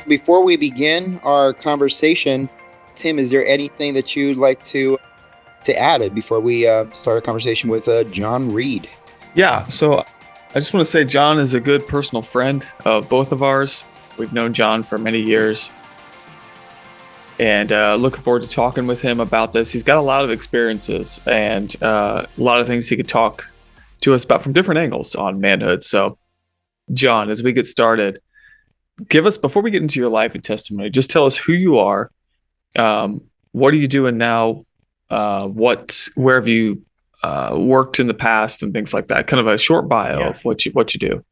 Before we begin our conversation, Tim, is there anything that you'd like to add it before we start a conversation with John Reid? Yeah, so I just want to say John is a good personal friend of both of ours. We've known John for many years, and looking forward to talking with him about this. He's got a lot of experiences and a lot of things he could talk to us about from different angles on manhood. So, John, as we get started, before we get into your life and testimony, just tell us who you are. What are you doing now? Where have you worked in the past and things like that? Kind of a short bio of what you do.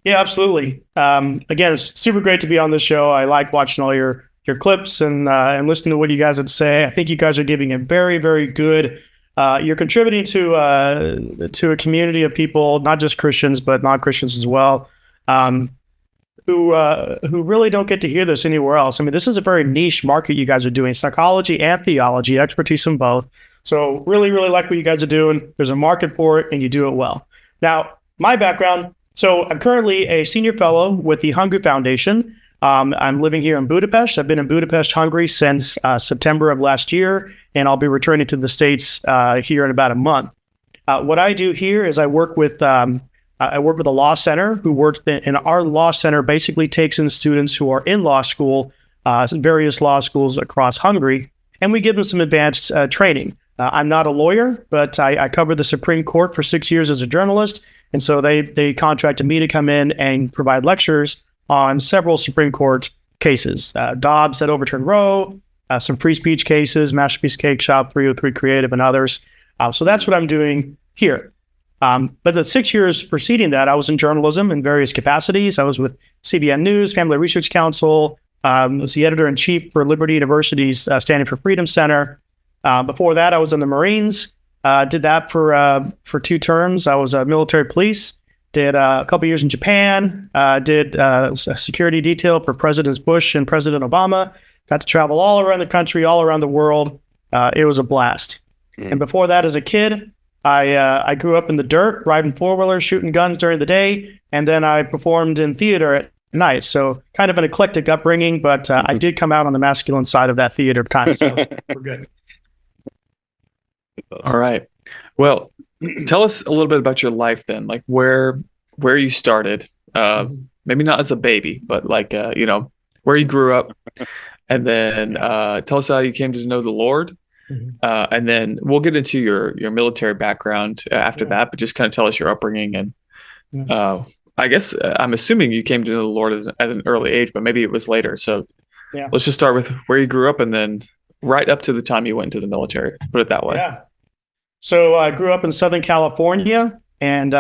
Yeah, absolutely. Again, it's super great to be on this show. I like watching all your clips and listening to what you guys have to say. I think you guys are giving a very, very good. You're contributing to a community of people, not just Christians but non-Christians as well, who really don't get to hear this anywhere else. I mean, this is a very niche market you guys are doing, psychology and theology, expertise in both. So really, really like what you guys are doing. There's a market for it, and you do it well. Now, my background. So I'm currently a senior fellow with the Hungry Foundation. I'm living here in Budapest. I've been in Budapest, Hungary since September of last year, and I'll be returning to the States here in about a month. What I do here is I work with a law center who works in our law center, basically takes in students who are in law school, various law schools across Hungary, and we give them some advanced training. I'm not a lawyer, but I covered the Supreme Court for 6 years as a journalist. And so they contracted me to come in and provide lectures on several Supreme Court cases. Dobbs that overturned Roe, some free speech cases, Masterpiece Cake Shop, 303 Creative, and others. So that's what I'm doing here. But the 6 years preceding that, I was in journalism in various capacities. I was with CBN News, Family Research Council, was the editor-in-chief for Liberty University's Standing for Freedom Center. Before that, I was in the Marines. Did that for 2 terms. I was a military police. Did a couple years in Japan. Did a security detail for Presidents Bush and President Obama. Got to travel all around the country, all around the world. It was a blast. And before that, as a kid, I grew up in the dirt, riding 4-wheelers, shooting guns during the day, and then I performed in theater at night. So kind of an eclectic upbringing, but I did come out on the masculine side of that theater time. So we're good. All right. Well, tell us a little bit about your life then, like where you started. Maybe not as a baby, but like where you grew up, and then tell us how you came to know the Lord. And then we'll get into your military background after that, but just kind of tell us your upbringing. And I guess I'm assuming you came to know the Lord at an early age, but maybe it was later. So let's just start with where you grew up and then right up to the time you went into the military. Put it that way. Yeah. So I grew up in Southern California, and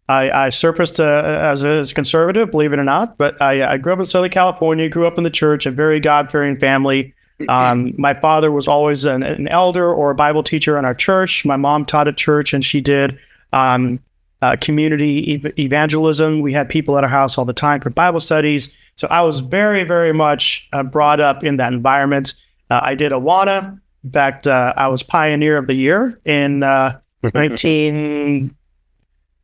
I surfaced as a conservative, believe it or not. But I grew up in Southern California, grew up in the church, a very God-fearing family. My father was always an elder or a Bible teacher in our church. My mom taught at church, and she did community evangelism. We had people at our house all the time for Bible studies. So I was very, very much brought up in that environment. I did Awana. In fact, I was Pioneer of the Year in 19...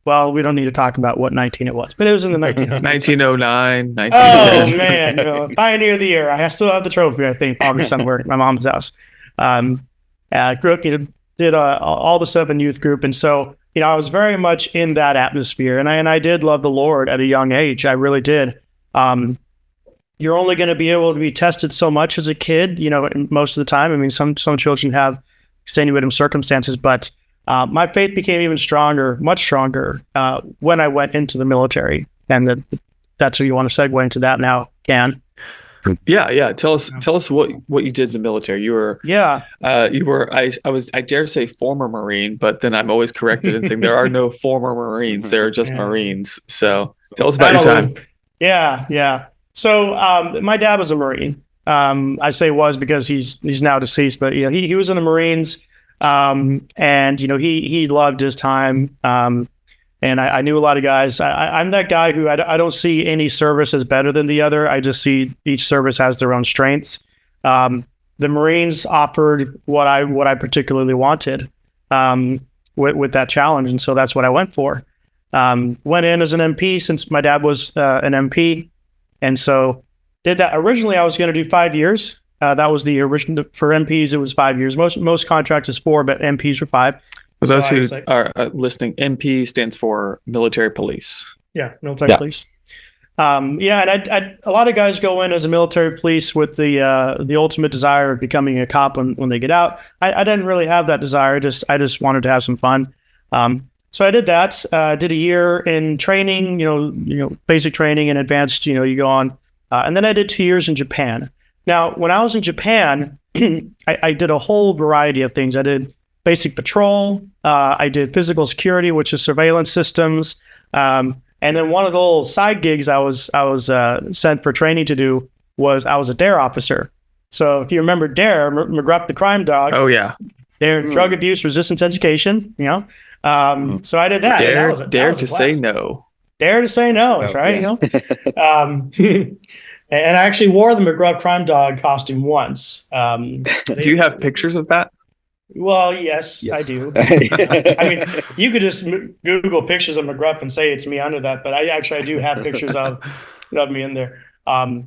Well, we don't need to talk about what 19 it was, but it was in the 1909, 1910. Oh, man. Pioneer of the Year. I still have the trophy, I think, probably somewhere at my mom's house. Grew up, did all the stuff in youth group. And so, I was very much in that atmosphere. And I did love the Lord at a young age. I really did. You're only going to be able to be tested so much as a kid, most of the time. I mean, some children have extenuating circumstances, but my faith became even stronger, much stronger, when I went into the military. And that's what you want to segue into that now, Can. Yeah. Tell us what you did in the military. You were I dare to say former Marine, but then I'm always corrected in saying there are no former Marines. There are just Marines. So tell us about your time. Yeah. So my dad was a Marine. I say was because he's now deceased, but he was in the Marines. And he loved his time. And I knew a lot of guys. I'm that guy who I don't see any service as better than the other. I just see each service has their own strengths. The Marines offered what I particularly wanted with that challenge, and so that's what I went for. Went in as an MP since my dad was an MP. And so did that. Originally, I was going to do 5 years. That was the original. For MPs, it was 5 years. Most contracts is 4, but MPs were 5. For those who are listening, MP stands for military police. Yeah, military police. And a lot of guys go in as a military police with the ultimate desire of becoming a cop when they get out. I didn't really have that desire. I just wanted to have some fun. So I did that. Did a year in training, basic training and advanced. You go on, and then I did 2 years in Japan. Now, when I was in Japan, I did a whole variety of things. I did basic patrol. I did physical security, which is surveillance systems. And then one of the little side gigs I was sent for training to do was I was a DARE officer. So if you remember DARE, McGruff the crime dog. Oh yeah, DARE, drug abuse resistance education. So I did that. Dare to say no. Dare to say no. That's right. Yeah. And I actually wore the McGruff crime dog costume once. Do you have pictures of that? Well, yes, I do. I mean, you could just Google pictures of McGruff and say it's me under that, but I do have pictures of me in there. But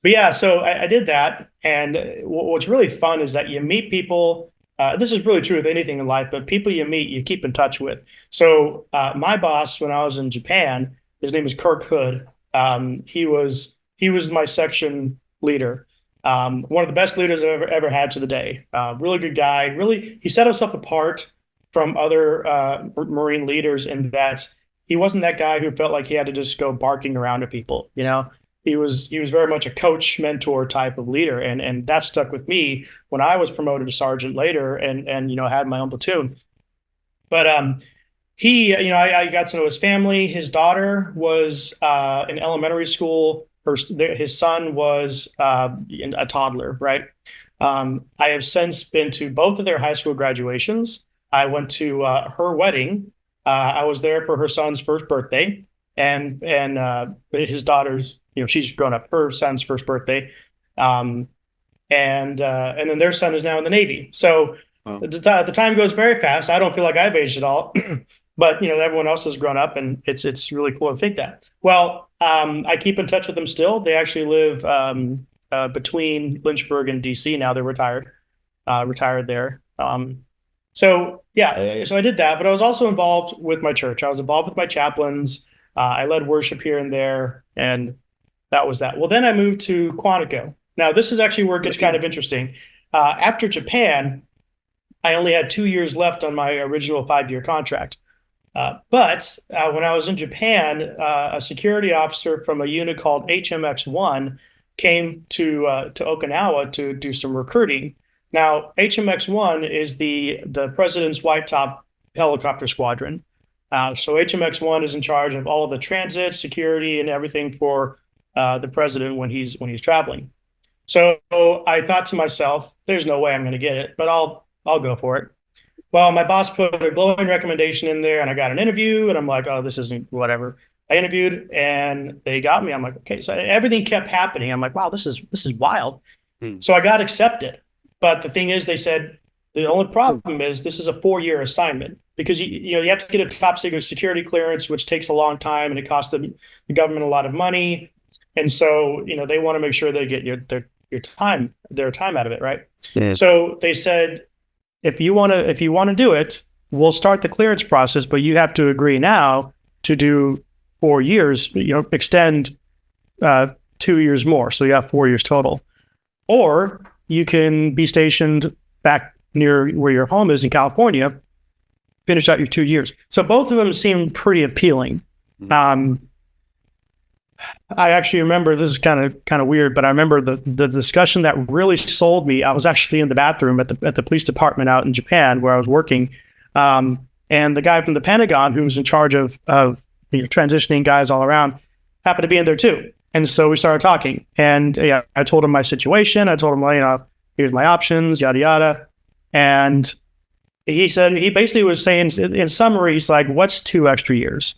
yeah, so I did that. And what's really fun is that you meet people. This is really true with anything in life, but people you meet, you keep in touch with. So my boss, when I was in Japan, his name is Kirk Hood. He was my section leader. One of the best leaders I've ever had to the day. Really good guy. Really, he set himself apart from other Marine leaders in that he wasn't that guy who felt like he had to just go barking around at people. He was very much a coach, mentor type of leader, and that stuck with me when I was promoted to sergeant later, and had my own platoon. But I got to know his family. His daughter was in elementary school. His son was a toddler, right? I have since been to both of their high school graduations. I went to her wedding. I was there for her son's first birthday, and his daughter's, she's grown up. Her son's first birthday, and then their son is now in the Navy. So the time goes very fast. I don't feel like I've aged at all, but everyone else has grown up, and it's really cool to think that. Well, I keep in touch with them still. They actually live between Lynchburg and DC now. They're retired there. So I did that, but I was also involved with my church. I was involved with my chaplains. I led worship here and there, and that was that. Well, then I moved to Quantico. Now, this is actually where it gets kind of interesting. After Japan, I only had 2 years left on my original 5-year contract. But when I was in Japan, a security officer from a unit called HMX-1 came to Okinawa to do some recruiting. Now, HMX-1 is the president's white top helicopter squadron. So HMX-1 is in charge of all of the transit, security, and everything for the president when he's traveling. So I thought to myself, "There's no way I'm going to get it, but I'll go for it." Well, my boss put a glowing recommendation in there, and I got an interview, and I'm like, "Oh, this isn't whatever." I interviewed, and they got me. I'm like, "Okay." So everything kept happening. I'm like, "Wow, this is wild." So I got accepted, but the thing is, they said the only problem is this is a 4-year assignment because you have to get a top secret security clearance, which takes a long time, and it costs the government a lot of money, and so they want to make sure they get their time out of it, right? Yeah. So they said, If you want to do it, we'll start the clearance process, but you have to agree now to do 4 years, extend 2 years more. So you have 4 years total. Or you can be stationed back near where your home is in California, finish out your 2 years. So both of them seem pretty appealing. I actually remember, this is kind of weird, but I remember the discussion that really sold me. I was actually in the bathroom at the police department out in Japan where I was working, and the guy from the Pentagon who was in charge of transitioning guys all around happened to be in there too. And so we started talking, and I told him my situation. I told him, here's my options, yada yada, and he basically was saying, in summary, he's like, "What's 2 extra years?"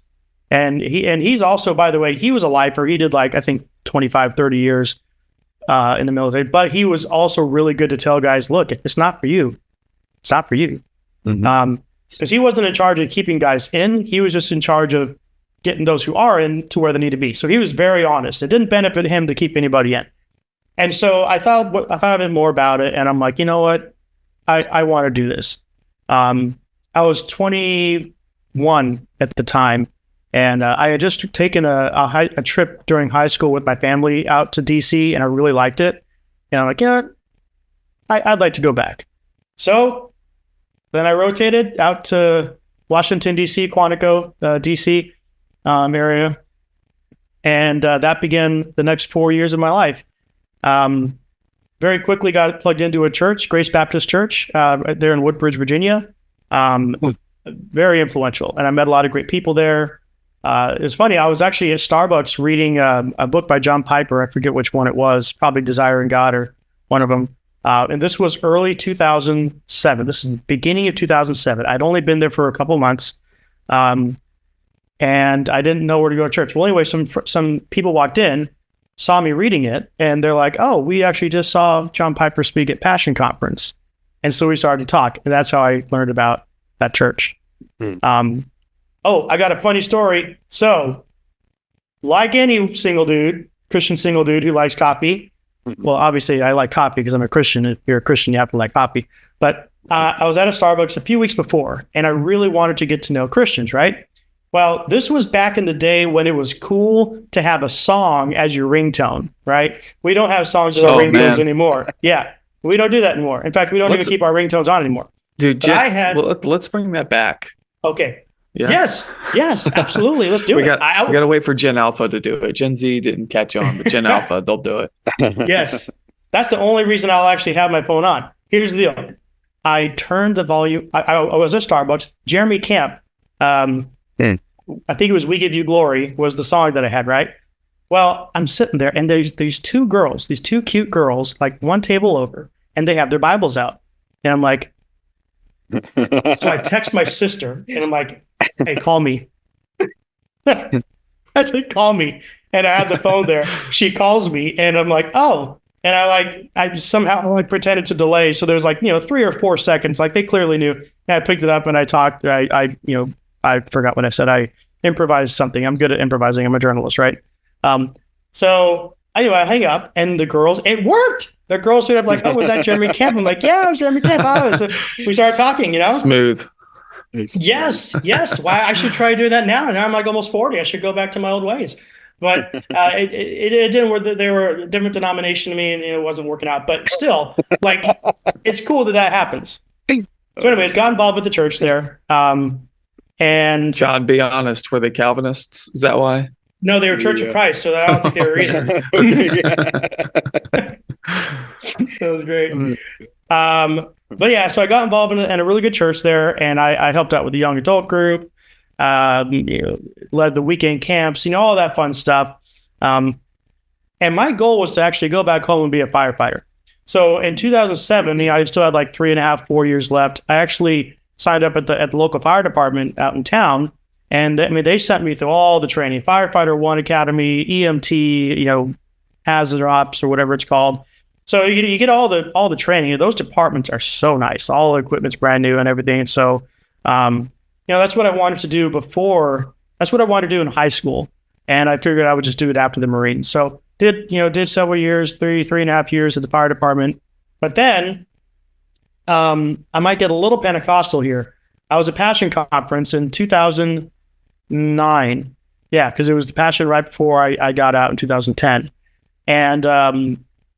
And he's also, by the way, he was a lifer. He did I think 25, 30 years in the military. But he was also really good to tell guys, look, it's not for you. It's not for you. Because he wasn't in charge of keeping guys in. He was just in charge of getting those who are in to where they need to be. So he was very honest. It didn't benefit him to keep anybody in. And so I thought a bit more about it, and I'm like, you know what? I want to do this. I was 21 at the time, and I had just taken a trip during high school with my family out to DC, and I really liked it. And I'm like, you know what? I'd like to go back. So then I rotated out to Washington, D.C., Quantico, D.C. Area. And that began the next 4 years of my life. Very quickly got plugged into a church, Grace Baptist Church, right there in Woodbridge, Virginia. Very influential. And I met a lot of great people there. It was funny. I was actually at Starbucks reading a book by John Piper. I forget which one it was, probably Desiring God or one of them. And this was early 2007. This is the beginning of 2007. I'd only been there for a couple months. And I didn't know where to go to church. Well, anyway, some people walked in, saw me reading it, and they're like, oh, we actually just saw John Piper speak at Passion Conference. And so we started to talk, and that's how I learned about that church. Oh, I got a funny story. So, like any Christian single dude who likes coffee, well, obviously I like coffee because I'm a Christian. If you're a Christian, you have to like coffee. But I was at a Starbucks a few weeks before, and I really wanted to get to know Christians, right? Well, this was back in the day when it was cool to have a song as your ringtone, right? We don't have songs as our ringtones anymore. Yeah, we don't do that anymore. In fact, we don't even keep our ringtones on anymore. Dude, let's bring that back. Okay. Yeah. Yes, absolutely. Let's do it. We got to wait for Gen Alpha to do it. Gen Z didn't catch on, but Gen Alpha, they'll do it. Yes. That's the only reason I'll actually have my phone on. Here's the deal. I turned the volume. I was at Starbucks. Jeremy Camp, I think it was We Give You Glory was the song that I had, right? Well, I'm sitting there, and there's these two cute girls, like one table over, and they have their Bibles out. And I'm like, so I text my sister, and I'm like, hey, call me. I said, call me. And I had the phone there. She calls me, and I'm like, oh. And I somehow pretended to delay. So there's 3 or 4 seconds. Like, they clearly knew. And I picked it up, and I talked. I forgot what I said. I improvised something. I'm good at improvising. I'm a journalist, right? So anyway, I hang up, and the girls, it worked. The girls stood up like, oh, was that Jeremy Camp? I'm like, yeah, it was Jeremy Camp. We started talking, Smooth. Yes. Why I should try doing that now. Now I'm like almost 40. I should go back to my old ways. But it didn't work. They were a different denomination to me, and it wasn't working out. But still, it's cool that happens. So anyways, got involved with the church there. And John, be honest, were they Calvinists? Is that why? No, they were Church of Christ, so I don't think they were either. That was great. But yeah, so I got involved in a really good church there, and I helped out with the young adult group, led the weekend camps, all that fun stuff. And my goal was to actually go back home and be a firefighter. So in 2007, I still had 3.5, 4 years left. I actually signed up at the local fire department out in town. And they sent me through all the training, Firefighter 1 Academy, EMT, hazard ops or whatever it's called. So you get all the training. Those departments are so nice. All the equipment's brand new and everything. So, that's what I wanted to do before. That's what I wanted to do in high school. And I figured I would just do it after the Marines. So did several years, 3.5 years at the fire department. But then I might get a little Pentecostal here. I was at Passion Conference in 2009. Yeah, because it was the Passion right before I got out in 2010. And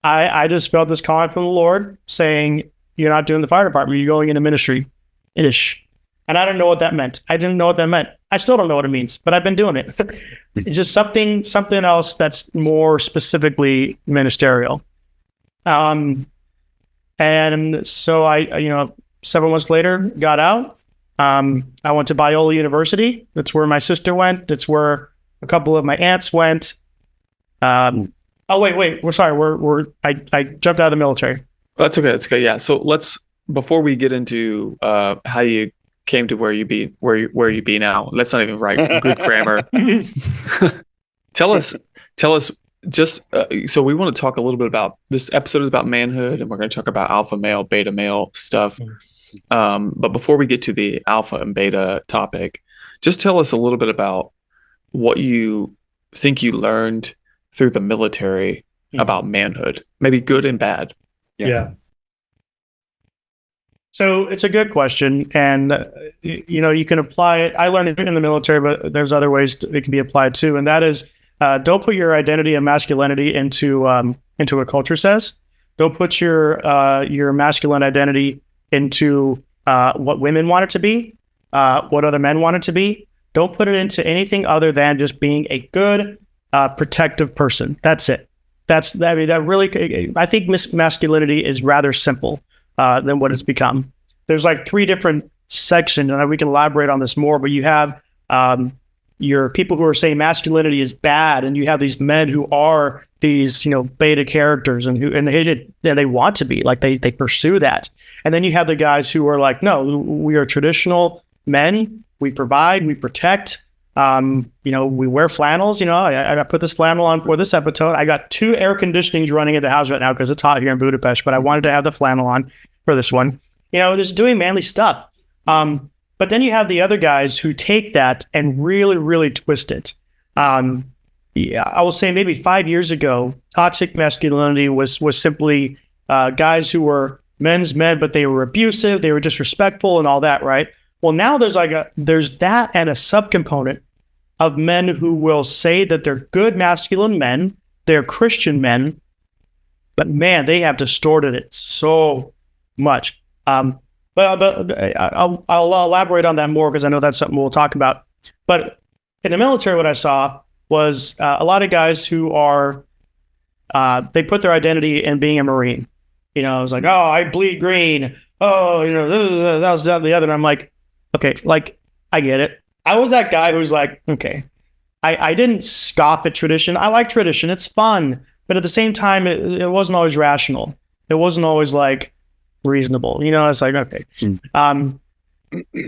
I just felt this calling from the Lord saying, you're not doing the fire department, you're going into ministry. Ish. And I didn't know what that meant. I didn't know what that meant. I still don't know what it means, but I've been doing it. It's just something else that's more specifically ministerial. And so I several months later, got out. I went to Biola University. That's where my sister went. That's where a couple of my aunts went. Wait. We're sorry. I jumped out of the military. That's okay. That's okay. Yeah. So before we get into how you came to where you be now. That's not even right. Good grammar. Tell us. Just so we want to talk a little bit about this episode is about manhood, and we're going to talk about alpha male, beta male stuff. But before we get to the alpha and beta topic, just tell us a little bit about what you think you learned through the military about manhood, maybe good and bad. Yeah. So it's a good question, and you can apply it. I learned it in the military, but there's other ways it can be applied too, and that is don't put your identity and masculinity into a culture says. Don't put your masculine identity into what women want it to be, what other men want it to be. Don't put it into anything other than just being a good, protective person. That's it. I think masculinity is rather simple than what it's become. There's like 3 different sections, and we can elaborate on this more, but you have your people who are saying masculinity is bad, and you have these men who are these, beta characters and they want to be, like they pursue that. And then you have the guys who are like, no, we are traditional men. We provide, we protect. We wear flannels. I put this flannel on for this episode. I got 2 air conditionings running at the house right now because it's hot here in Budapest, but I wanted to have the flannel on for this one. Just doing manly stuff. But then you have the other guys who take that and really, really twist it. I will say maybe 5 years ago, toxic masculinity was simply guys who were men's men, but they were abusive, they were disrespectful and all that, right? Well, now there's that and a subcomponent of men who will say that they're good masculine men, they're Christian men, but man, they have distorted it so much. But I'll elaborate on that more because I know that's something we'll talk about. But in the military, what I saw was a lot of guys who are, they put their identity in being a Marine. It was like, oh, I bleed green. Oh, that was that, the other. And I'm like, okay, like, I get it. I was that guy who's like, okay, I didn't scoff at tradition. I like tradition. It's fun. But at the same time, it wasn't always rational. It wasn't always like reasonable. It's like, okay.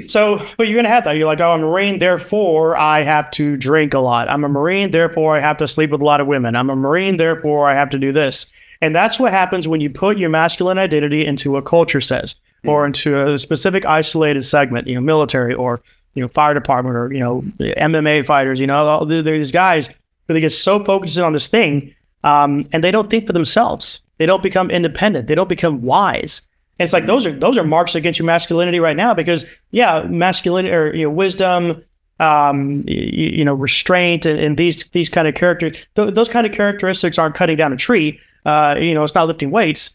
So, but you're going to have that. You're like, oh, I'm a Marine, therefore I have to drink a lot. I'm a Marine, therefore I have to sleep with a lot of women. I'm a Marine, therefore I have to do this. And that's what happens when you put your masculine identity into a culture says, or into a specific isolated segment, military or, fire department or, MMA fighters, all these guys, where they get so focused on this thing, and they don't think for themselves. They don't become independent. They don't become wise. And it's like, those are marks against your masculinity right now, because masculinity or, wisdom, restraint and these kind of characters, those kind of characteristics aren't cutting down a tree. It's not lifting weights,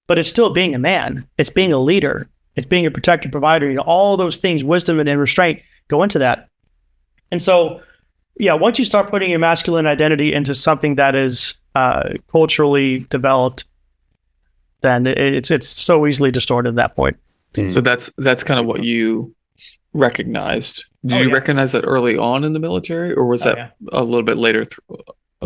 but it's still being a man. It's being a leader. It's being a protector, provider. All those things, wisdom and restraint, go into that. And so, once you start putting your masculine identity into something that is culturally developed, then it's so easily distorted at that point. So that's kind of what you recognized. Did you recognize that early on in the military, or was that a little bit later?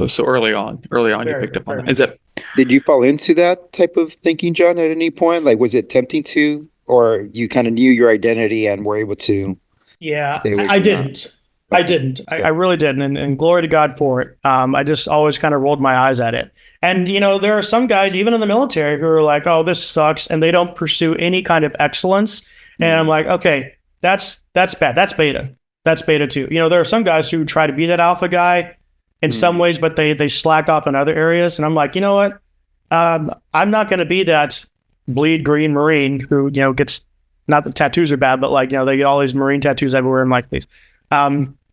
So early on you picked up on that. Did you fall into that type of thinking, John, at any point? Like, was it tempting to, or you kind of knew your identity and were able to? Yeah, I didn't. Okay. I didn't. I really didn't. And glory to God for it. I just always kind of rolled my eyes at it. And, there are some guys, even in the military, who are like, oh, this sucks. And they don't pursue any kind of excellence. And I'm like, okay, that's bad. That's beta. That's beta too. There are some guys who try to be that alpha guy in some ways, but they slack off in other areas. And I'm like, you know what? I'm not going to be that bleed green Marine who, gets, not that tattoos are bad, but like, they get all these Marine tattoos everywhere and like these.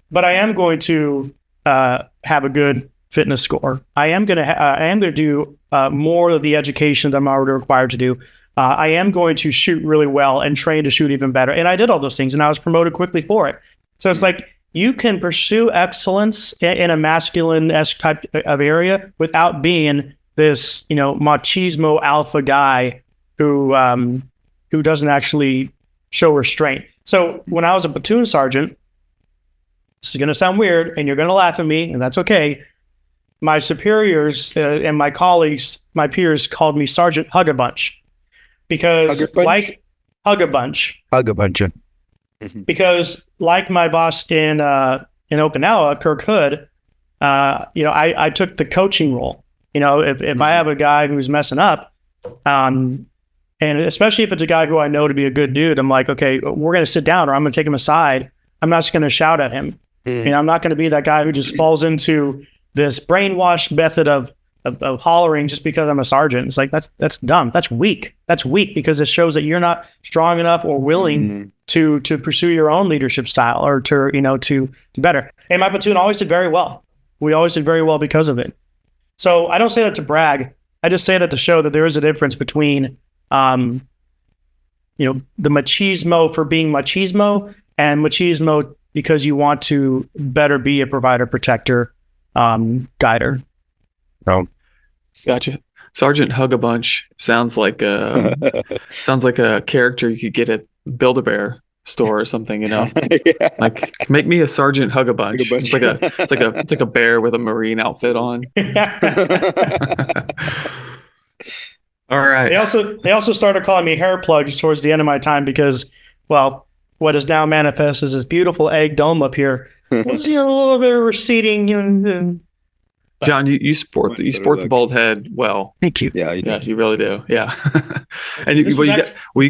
But I am going to have a good fitness score. I am going to do more of the education that I'm already required to do. I am going to shoot really well and train to shoot even better. And I did all those things, and I was promoted quickly for it. So it's like, you can pursue excellence in a masculine-esque type of area without being this, machismo alpha guy who doesn't actually show restraint. So when I was a platoon sergeant, this is going to sound weird, and you're going to laugh at me, and that's okay. My superiors and my colleagues, my peers, called me Sergeant Hug a Bunch, because Hug a Bunch. Because like my boss in Okinawa, Kirk Hood, I took the coaching role. If I have a guy who's messing up, and especially if it's a guy who I know to be a good dude, I'm like, okay, we're going to sit down, or I'm going to take him aside. I'm not just going to shout at him. And I'm not going to be that guy who just falls into this brainwashed method of hollering just because I'm a sergeant. It's like, that's dumb. That's weak. That's weak because it shows that you're not strong enough or willing to pursue your own leadership style or to do better. And my platoon always did very well. We always did very well because of it. So I don't say that to brag. I just say that to show that there is a difference between, the machismo for being machismo and machismo because you want to better be a provider, protector, guider. Oh, Gotcha. Sergeant Hug-a-Bunch sounds like a character you could get at Build-A-Bear store or something, Yeah. Like make me a Sergeant Hug-a-Bunch. It's like a bear with a Marine outfit on. All right. They also started calling me hair plugs towards the end of my time because, well, what is now manifest as this beautiful egg dome up here was a little bit of receding. John, you sport the bald head well. Thank you. Yeah, You really do. Yeah. And you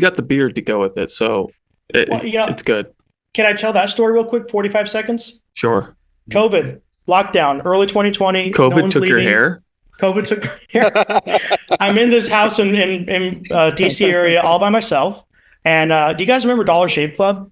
got the beard to go with it, so it's good. Can I tell that story real quick? 45 seconds. Sure. COVID lockdown, early 2020. COVID took your hair. COVID took your hair. I'm in this house in DC area all by myself. And do you guys remember Dollar Shave Club?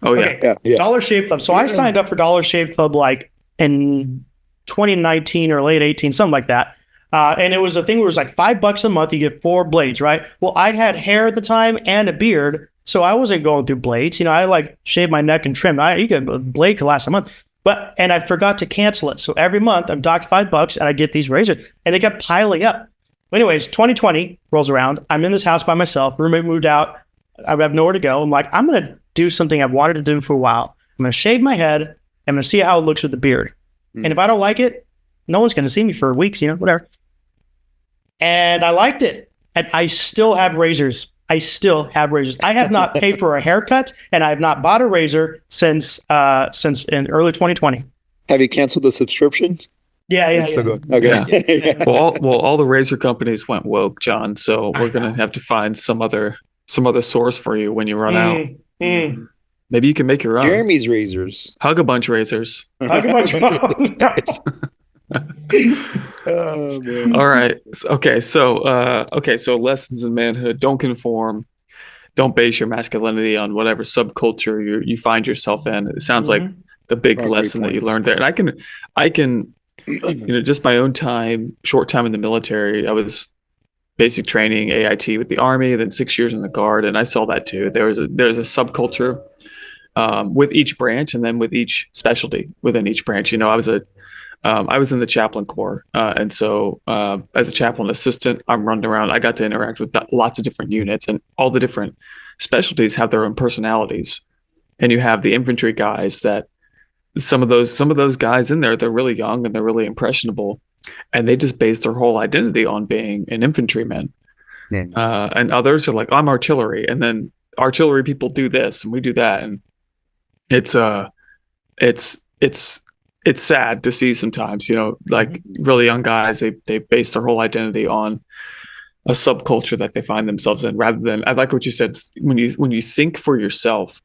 Oh yeah. Okay. Yeah. Dollar Shave Club. So I signed up for Dollar Shave Club like in 2019 or late 18, something like that. And it was a thing where it was like $5 a month. You get 4 blades, right? Well, I had hair at the time and a beard, so I wasn't going through blades. I like shaved my neck and trim. A blade could last a month. And I forgot to cancel it. So every month I'm docked $5 and I get these razors, and they kept piling up. Anyways, 2020 rolls around. I'm in this house by myself. Roommate moved out. I have nowhere to go. I'm like, I'm going to do something I've wanted to do for a while. I'm going to shave my head. I'm going to see how it looks with the beard. And if I don't like it, no one's going to see me for weeks, whatever. And I liked it. And I still have razors. I have not paid for a haircut, and I have not bought a razor since in early 2020. Have you canceled the subscription? Yeah. Still going. Okay. Yeah. Well, all the razor companies went woke, John. So we're gonna have to find some other source for you when you run out. Maybe you can make your own. Jeremy's razors. Hug-a-Bunch razors. Nice. Oh, man. All right. So lessons in manhood. Don't conform. Don't base your masculinity on whatever subculture you find yourself in. It sounds like the big lesson that you learned there. And I can just my own short time in the military, I was basic training, AIT with the Army, then 6 years in the Guard, and I saw that too. There's a subculture with each branch, and then with each specialty within each branch. I was in the chaplain corps, and so as a chaplain assistant, I'm running around. I got to interact with lots of different units, and all the different specialties have their own personalities. And you have the infantry guys that some of those guys in there, they're really young and they're really impressionable, and they just base their whole identity on being an infantryman. Yeah. And others are like, I'm artillery, and then artillery people do this and we do that, and it's sad to see sometimes, like really young guys, they base their whole identity on a subculture that they find themselves in, rather than, I like what you said, when you think for yourself,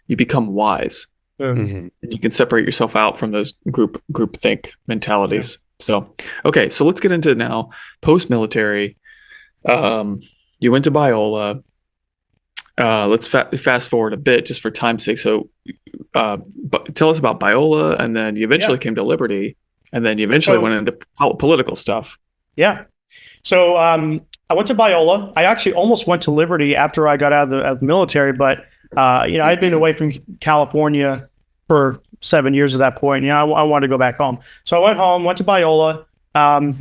you become wise. And you can separate yourself out from those group think mentalities. So let's get into now post-military. You went to Biola. Let's fast forward a bit just for time's sake. So but tell us about Biola, and then you eventually came to Liberty, and then you eventually went into political stuff. Yeah. So I went to Biola. I actually almost went to Liberty after I got out of the military, but I'd been away from California for 7 years at that point. I wanted to go back home. So I went home, went to Biola. But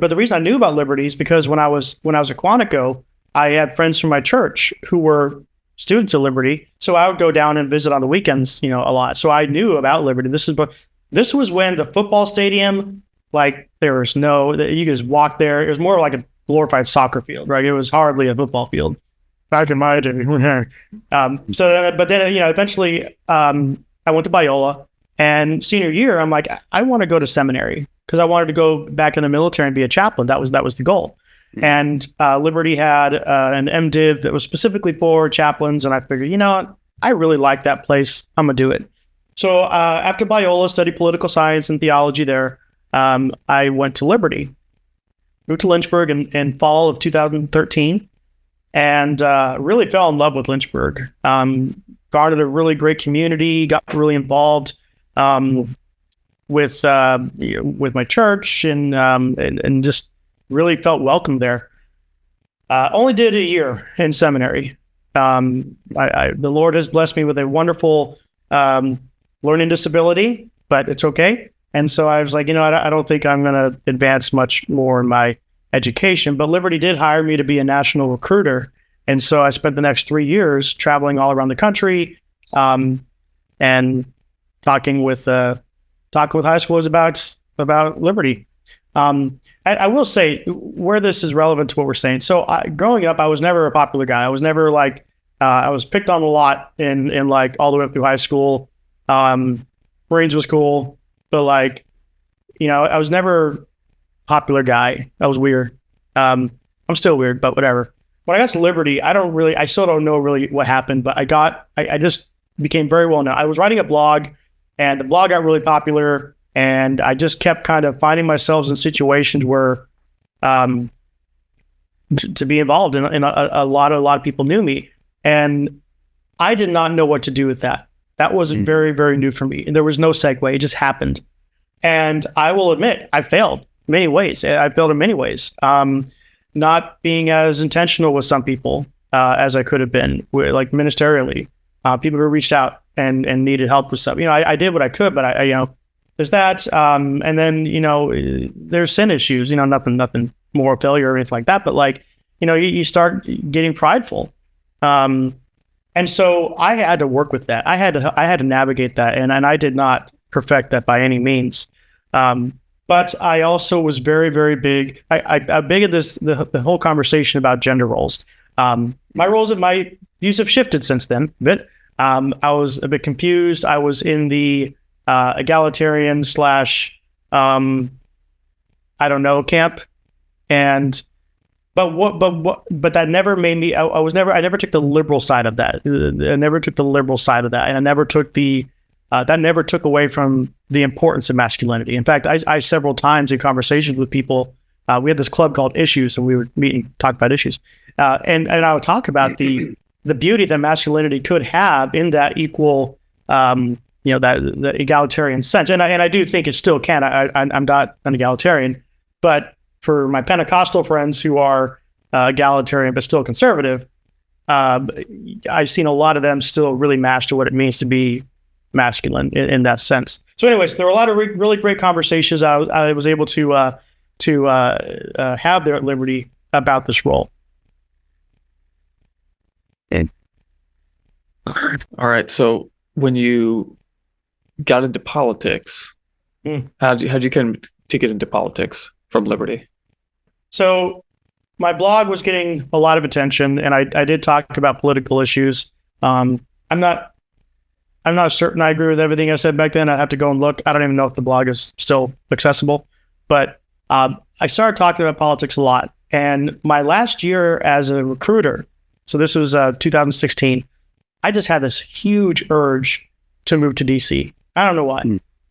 the reason I knew about Liberty is because when I was at Quantico, I had friends from my church who were students at Liberty. So I would go down and visit on the weekends, a lot. So I knew about Liberty. This was when the football stadium, like there was you just walk there. It was more like a glorified soccer field, right? It was hardly a football field back in my day. But then eventually, I went to Biola, and senior year, I'm like, I want to go to seminary because I wanted to go back in the military and be a chaplain. That was the goal. And Liberty had an MDiv that was specifically for chaplains, and I figured, I really like that place. I'm gonna do it. So after Biola, studied political science and theology there. I went to Liberty, moved to Lynchburg in fall of 2013, and really fell in love with Lynchburg. Started a really great community, got really involved with my church, and just really felt welcome there. Only did a year in seminary. The Lord has blessed me with a wonderful learning disability, but it's okay. And so I was like, I don't think I'm going to advance much more in my education. But Liberty did hire me to be a national recruiter. And so I spent the next 3 years traveling all around the country and talking with high schoolers about Liberty. I will say where this is relevant to what we're saying. So growing up, I was never a popular guy. I was never I was picked on a lot in like all the way up through high school. Marines was cool, but I was never a popular guy. I was weird. I'm still weird, but whatever. When I got to Liberty, I still don't know really what happened, but I just became very well known. I was writing a blog, and the blog got really popular, and I just kept kind of finding myself in situations where to be involved in a lot of people knew me, and I did not know what to do with that. That was very, very new for me, and there was no segue. It just happened, and I will admit I failed in many ways. I failed in many ways. Not being as intentional with some people as I could have been, like ministerially. People who reached out and needed help with stuff. I did what I could, but I there's that. And then, there's sin issues, nothing moral failure or anything like that. But you start getting prideful. And so I had to work with that. I had to navigate that. And I did not perfect that by any means. But I also was very, very big. I'm big at the whole conversation about gender roles. My roles and my views have shifted since then a bit. I was a bit confused. I was in the egalitarian / I don't know camp, but that never made me. I never took the liberal side of that. I never took the liberal side of that, and I never took that never took away from the importance of masculinity. In fact, I several times in conversations with people, we had this club called Issues, and we would meet and talk about issues. And I would talk about the beauty that masculinity could have in that equal, that the egalitarian sense. And I do think it still can. I'm not an egalitarian, but for my Pentecostal friends who are egalitarian but still conservative, I've seen a lot of them still really master what it means to be masculine in that sense. So anyways, there were a lot of really great conversations I was able to have there at Liberty about this role. All right. So when you got into politics, how'd you come to get into politics from Liberty? So my blog was getting a lot of attention, and I did talk about political issues. I'm not certain I agree with everything I said back then. I'd have to go and look. I don't even know if the blog is still accessible, but I started talking about politics a lot. And my last year as a recruiter, so this was 2016, I just had this huge urge to move to DC. I don't know why.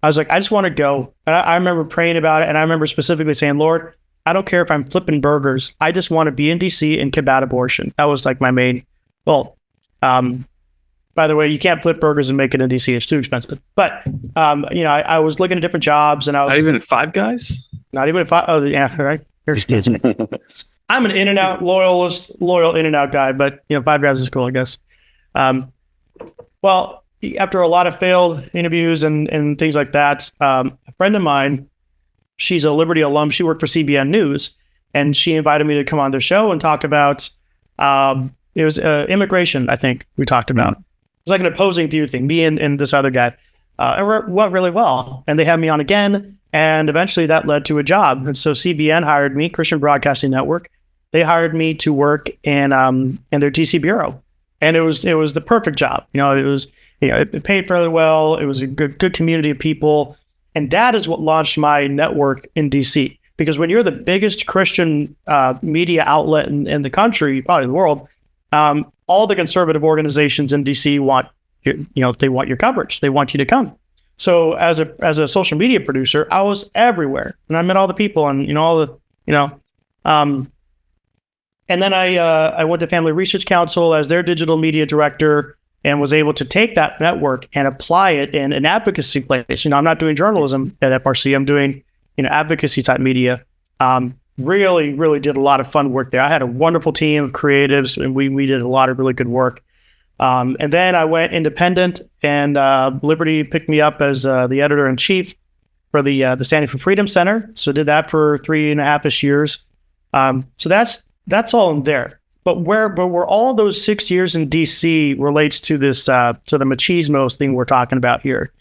I was like, I just want to go. And I remember praying about it. And I remember specifically saying, Lord, I don't care if I'm flipping burgers. I just want to be in DC and combat abortion. That was like my main goal. By the way, you can't flip burgers and make it in DC. It's too expensive. But, I was looking at different jobs, and I was not even at Five Guys. Not even at Five. Oh, yeah, right. I'm an In-N-Out loyal In-N-Out guy, but Five Guys is cool, I guess. Well, after a lot of failed interviews and things like that, a friend of mine, she's a Liberty alum. She worked for CBN News, and she invited me to come on their show and talk about. It was immigration. I think we talked about. It was like an opposing view thing. Me and this other guy, it went really well, and they had me on again. And eventually, that led to a job. And so CBN hired me, Christian Broadcasting Network. They hired me to work in their DC bureau, and it was the perfect job. It paid fairly well. It was a good community of people, and that is what launched my network in DC. Because when you're the biggest Christian media outlet in the country, probably the world, all the conservative organizations in DC want they want your coverage. They want you to come. So as a social media producer, I was everywhere, and I met all the people, and and then I went to Family Research Council as their digital media director, and was able to take that network and apply it in an advocacy place. I'm not doing journalism at FRC. I'm doing advocacy type media. Really, really did a lot of fun work there. I had a wonderful team of creatives, and we did a lot of really good work. And then I went independent, and Liberty picked me up as the editor-in-chief for the Standing for Freedom Center. So did that for 3.5-ish years. So that's all in there. But where all those 6 years in DC relates to this to the machismo thing we're talking about here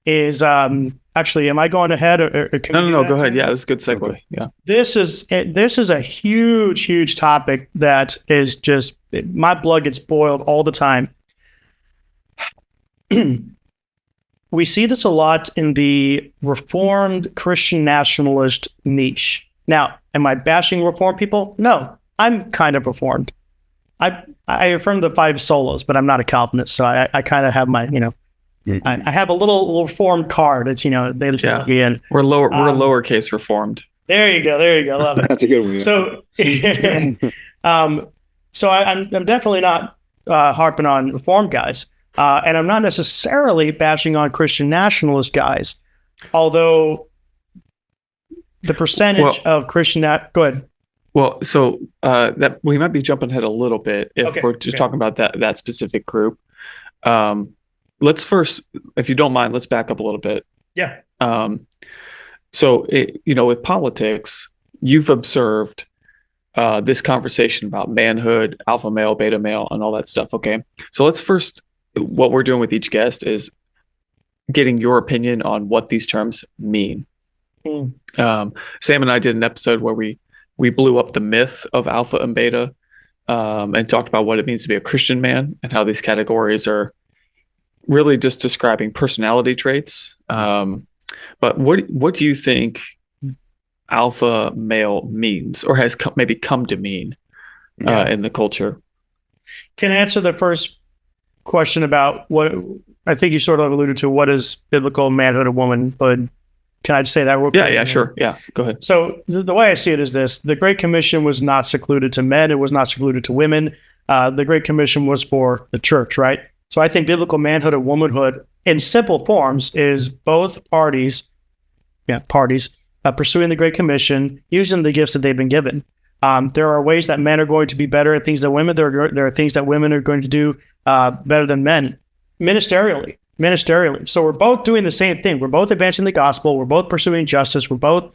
is actually, am I going ahead? Or no, go ahead. Yeah, that's a good segue. Yeah, this is a huge topic that is just my blood gets boiled all the time. We see this a lot in the Reformed Christian nationalist niche. Now, am I bashing Reformed people? No, I'm kind of Reformed. I affirm the 5 solas, but I'm not a Calvinist, so I kind of have my, I have a little Reformed card. It's, they just plug me in. We're lowercase Reformed. There you go. Love it. That's a good one. So I'm definitely not harping on Reformed guys, and I'm not necessarily bashing on Christian nationalist guys, although the percentage of Christian go ahead. Well, so that we might be jumping ahead a little bit if we're just talking about that specific group. Let's first, if you don't mind, let's back up a little bit. Yeah. So with politics, you've observed this conversation about manhood, alpha male, beta male, and all that stuff. Okay. So let's first, what we're doing with each guest is getting your opinion on what these terms mean. Sam and I did an episode where we blew up the myth of alpha and beta, and talked about what it means to be a Christian man and how these categories are really just describing personality traits. But what do you think alpha male means, or has maybe come to mean in the culture? Can I answer the first question about what I think you sort of alluded to? What is biblical manhood or womanhood? Can I just say that real quick? Yeah, sure. Yeah, go ahead. So the way I see it is this: the Great Commission was not secluded to men; it was not secluded to women. The Great Commission was for the church, right? So I think biblical manhood and womanhood, in simple forms, is both parties pursuing the Great Commission, using the gifts that they've been given. There are ways that men are going to be better at things than women. There are things that women are going to do better than men, ministerially. So we're both doing the same thing. We're both advancing the gospel. We're both pursuing justice. We're both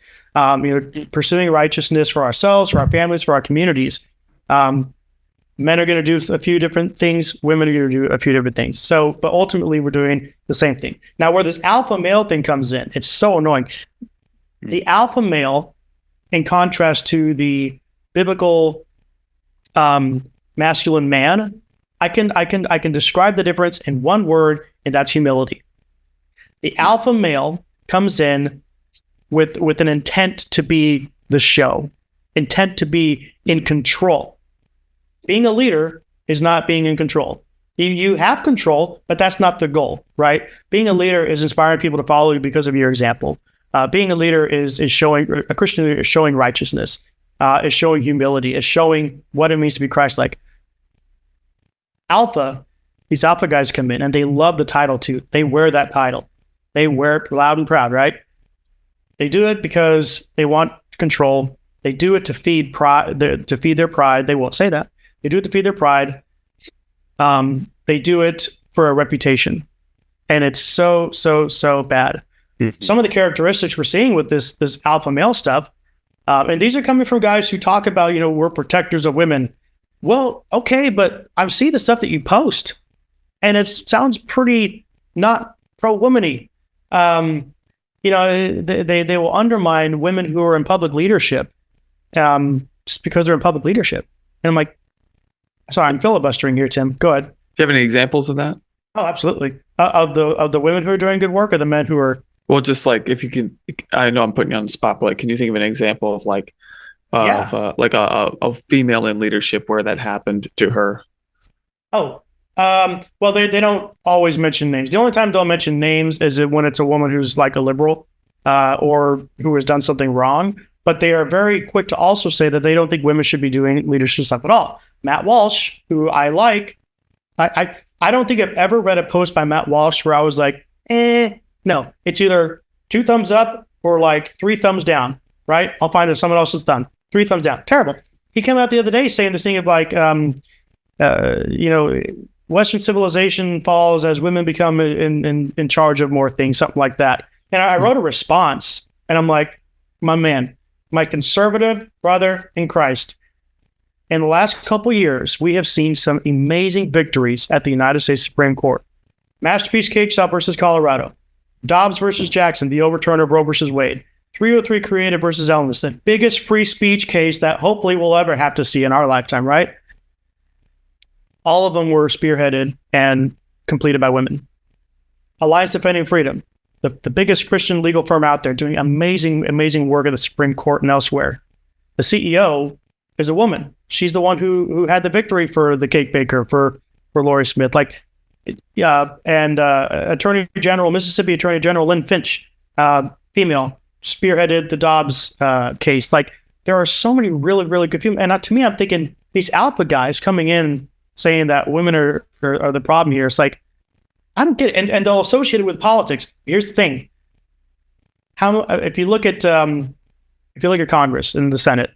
pursuing righteousness for ourselves, for our families, for our communities. Men are going to do a few different things. Women are going to do a few different things. So, but ultimately, we're doing the same thing. Now, where this alpha male thing comes in, it's so annoying. The alpha male, in contrast to the biblical masculine man, I can describe the difference in one word, and that's humility. The alpha male comes in with an intent to be the show, intent to be in control. Being a leader is not being in control. You have control, but that's not the goal, right? Being a leader is inspiring people to follow you because of your example. Being a leader is showing, a Christian leader is showing righteousness, is showing humility, is showing what it means to be Christ-like. These alpha guys come in and they love the title too. They wear that title. They wear it loud and proud, right? They do it because they want control. They do it to feed pride, to feed their pride. They won't say that. They do it to feed their pride. They do it for a reputation, and it's so bad. Mm-hmm. Some of the characteristics we're seeing with this alpha male stuff, and these are coming from guys who talk about, we're protectors of women. Well, okay, but I see the stuff that you post, and it sounds pretty not pro-womany. They will undermine women who are in public leadership, just because they're in public leadership. And I'm like, sorry, I'm filibustering here, Tim. Go ahead. Do you have any examples of that? Oh, absolutely. Of the women who are doing good work, or the men who are. Well, just like if you can, I know I'm putting you on the spot, but like, can you think of an example of a female in leadership where that happened to her? Oh, Well, they don't always mention names. The only time they'll mention names is when it's a woman who's like a liberal, or who has done something wrong. But they are very quick to also say that they don't think women should be doing leadership stuff at all. Matt Walsh, who I like, I don't think I've ever read a post by Matt Walsh where I was like, no, it's either 2 thumbs up or like 3 thumbs down, right? I'll find it someone else's thumb. 3 thumbs down. Terrible. He came out the other day saying this thing of like, Western civilization falls as women become in charge of more things, something like that. And I wrote a response, and I'm like, my man, my conservative brother in Christ, in the last couple years, we have seen some amazing victories at the United States Supreme Court. Masterpiece Cake Shop versus Colorado. Dobbs versus Jackson, the overturn of Roe versus Wade. 303 Creative versus Ellis, the biggest free speech case that hopefully we'll ever have to see in our lifetime, right? All of them were spearheaded and completed by women. Alliance Defending Freedom, the biggest Christian legal firm out there, doing amazing, amazing work at the Supreme Court and elsewhere. The CEO is a woman. She's the one who had the victory for the cake baker, for Lori Smith. Like, and Attorney General, Mississippi Attorney General Lynn Finch, female, spearheaded the Dobbs case. Like, there are so many really, really good female. And to me, I'm thinking these alpha guys coming in saying that women are the problem here. It's like, I don't get it. And they'll associate it with politics. Here's the thing. If you look at Congress and the Senate,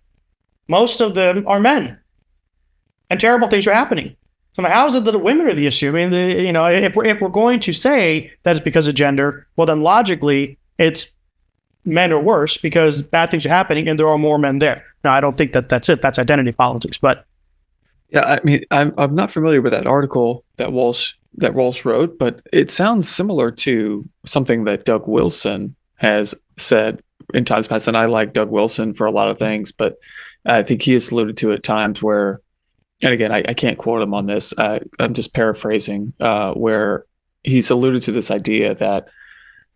most of them are men, and terrible things are happening. So now, how is it that the women are the issue? I mean, if we're going to say that it's because of gender, well, then logically it's men are worse because bad things are happening and there are more men there. Now, I don't think that's it. That's identity politics. But yeah, I mean, I'm not familiar with that article that Walsh wrote, but it sounds similar to something that Doug Wilson has said in times past. And I like Doug Wilson for a lot of things, but I think he has alluded to at times where, and again, I can't quote him on this. I'm just paraphrasing, where he's alluded to this idea that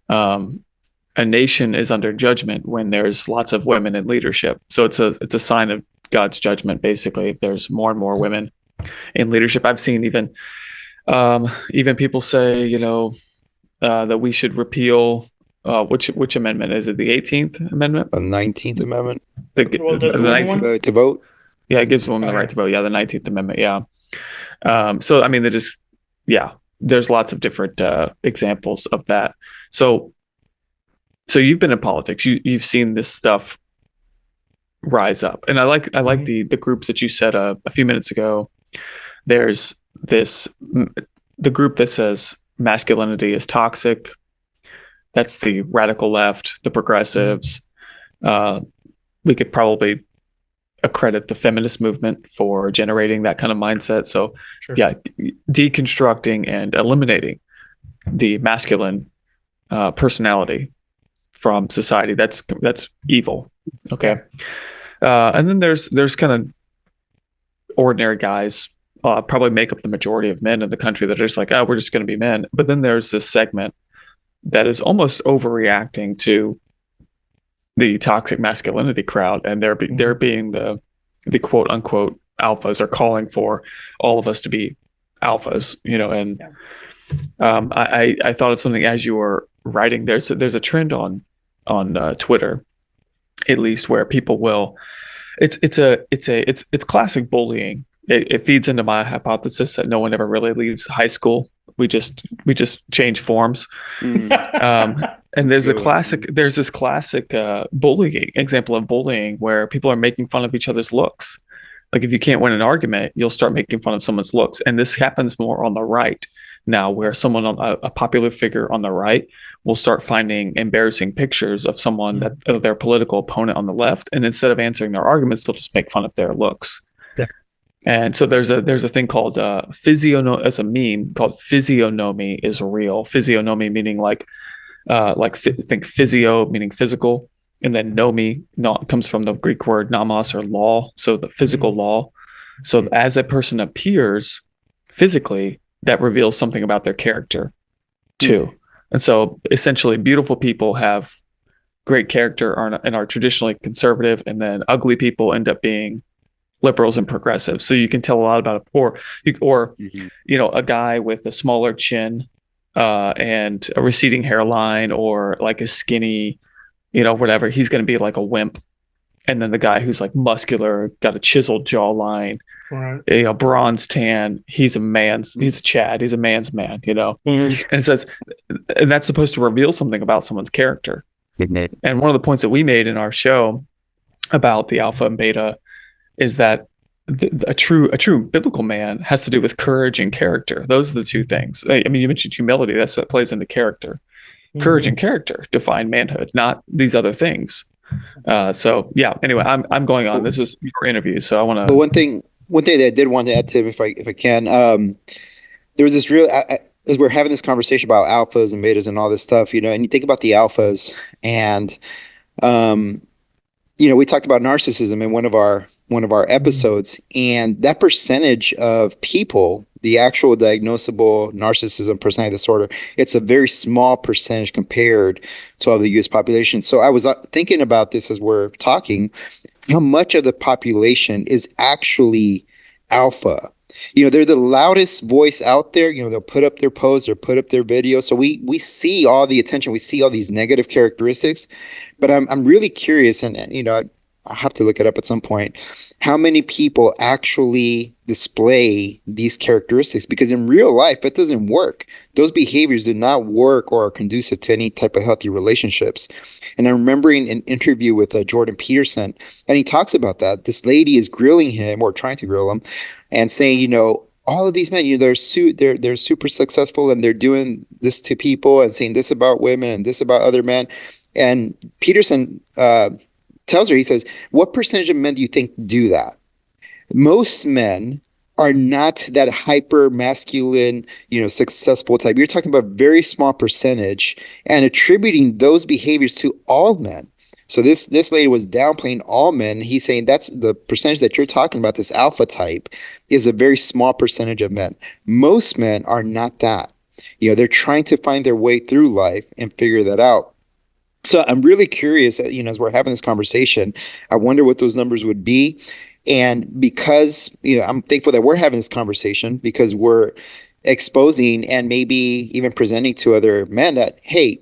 a nation is under judgment when there's lots of women in leadership. So it's a sign of God's judgment, basically, if there's more and more women in leadership. I've seen even people say, that we should repeal which amendment is it? The 18th Amendment, the 19th Amendment, the 19th to vote. Yeah, it gives women the right to vote. Yeah, the 19th Amendment. Yeah. So I mean, there's lots of different examples of that. So you've been in politics. You've seen this stuff rise up, and I like the groups that you said a few minutes ago. There's the group that says masculinity is toxic. That's the radical left, the progressives. We could probably accredit the feminist movement for generating that kind of mindset. So, sure. Yeah, deconstructing and eliminating the masculine personality from society. That's evil. Okay. And then there's kind of ordinary guys, probably make up the majority of men in the country, that are just like, oh, we're just going to be men. But then there's this segment that is almost overreacting to the toxic masculinity crowd, and they're being the quote unquote alphas, are calling for all of us to be alphas, and I thought of something as you were writing. There's a trend on Twitter, at least, where people will, it's classic bullying. It feeds into my hypothesis that no one ever really leaves high school. We just change forms. And there's this classic bullying example of bullying where people are making fun of each other's looks. Like, if you can't win an argument, you'll start making fun of someone's looks. And this happens more on the right now, where someone a popular figure on the right will start finding embarrassing pictures of someone of their political opponent on the left, and instead of answering their arguments, they'll just make fun of their looks. Yeah. And so there's a thing called as a meme called physiognomy is real. Physiognomy meaning think physio meaning physical, and then nomi comes from the Greek word nomos, or law, so the physical law. So as a person appears physically, that reveals something about their character too. And so essentially, beautiful people have great character and are traditionally conservative, and then ugly people end up being liberals and progressives. So you can tell a lot about it. Or Mhm. a guy with a smaller chin and a receding hairline, or like a skinny, whatever. He's going to be like a wimp. And then the guy who's like muscular, got a chiseled jawline, Right. bronze tan, he's a Chad, he's a man's man, Mhm. And it says, and that's supposed to reveal something about someone's character. And one of the points that we made in our show about the alpha and beta is that a true biblical man has to do with courage and character. Those are the two things. I mean, you mentioned humility. That plays into character. Courage and character define manhood, not these other things. So yeah. Anyway, I'm going on. This is your interview, so I want to. But one thing that I did want to add, Tim, if I can, there was this real as we're having this conversation about alphas and betas and all this stuff, and you think about the alphas, and we talked about narcissism in one of our episodes, and that percentage of people, the actual diagnosable narcissism personality disorder, it's a very small percentage compared to all the U.S. population. So I was thinking about this as we're talking, how much of the population is actually alpha. They're the loudest voice out there. They'll put up their posts or put up their videos. So we see all the attention. We see all these negative characteristics. But I'm really curious, and I'll have to look it up at some point, how many people actually display these characteristics, because in real life, it doesn't work. Those behaviors do not work or are conducive to any type of healthy relationships. And I'm remembering an interview with Jordan Peterson, and he talks about that. This lady is grilling him, or trying to grill him, and saying, all of these men, they're super successful, and they're doing this to people and saying this about women and this about other men. And Peterson tells her, he says, what percentage of men do you think do that? Most men are not that hyper masculine, successful type. You're talking about a very small percentage, and attributing those behaviors to all men. So this lady was downplaying all men. He's saying that's the percentage that you're talking about. This alpha type is a very small percentage of men. Most men are not that. They're trying to find their way through life and figure that out. So I'm really curious, as we're having this conversation, I wonder what those numbers would be. And because, I'm thankful that we're having this conversation, because we're exposing and maybe even presenting to other men that, hey,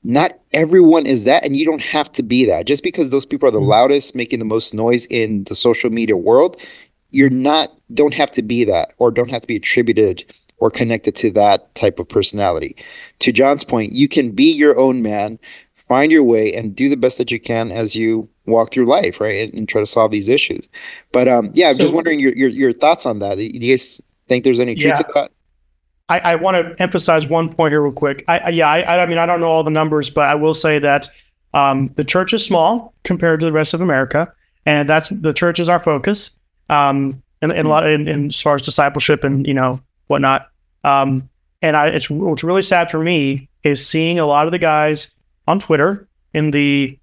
not everyone is that, and you don't have to be that. Just because those people are the loudest, making the most noise in the social media world, don't have to be that, or don't have to be attributed or connected to that type of personality. To John's point, you can be your own man, find your way, and do the best that you can as you walk through life, right? And try to solve these issues. But I'm just wondering your thoughts on that. Do you guys think there's any truth to that? I want to emphasize one point here real quick. I mean, I don't know all the numbers, but I will say that the church is small compared to the rest of America, and the church is our focus. In a lot in as far as discipleship and whatnot. And what's really sad for me is seeing a lot of the guys on Twitter in the.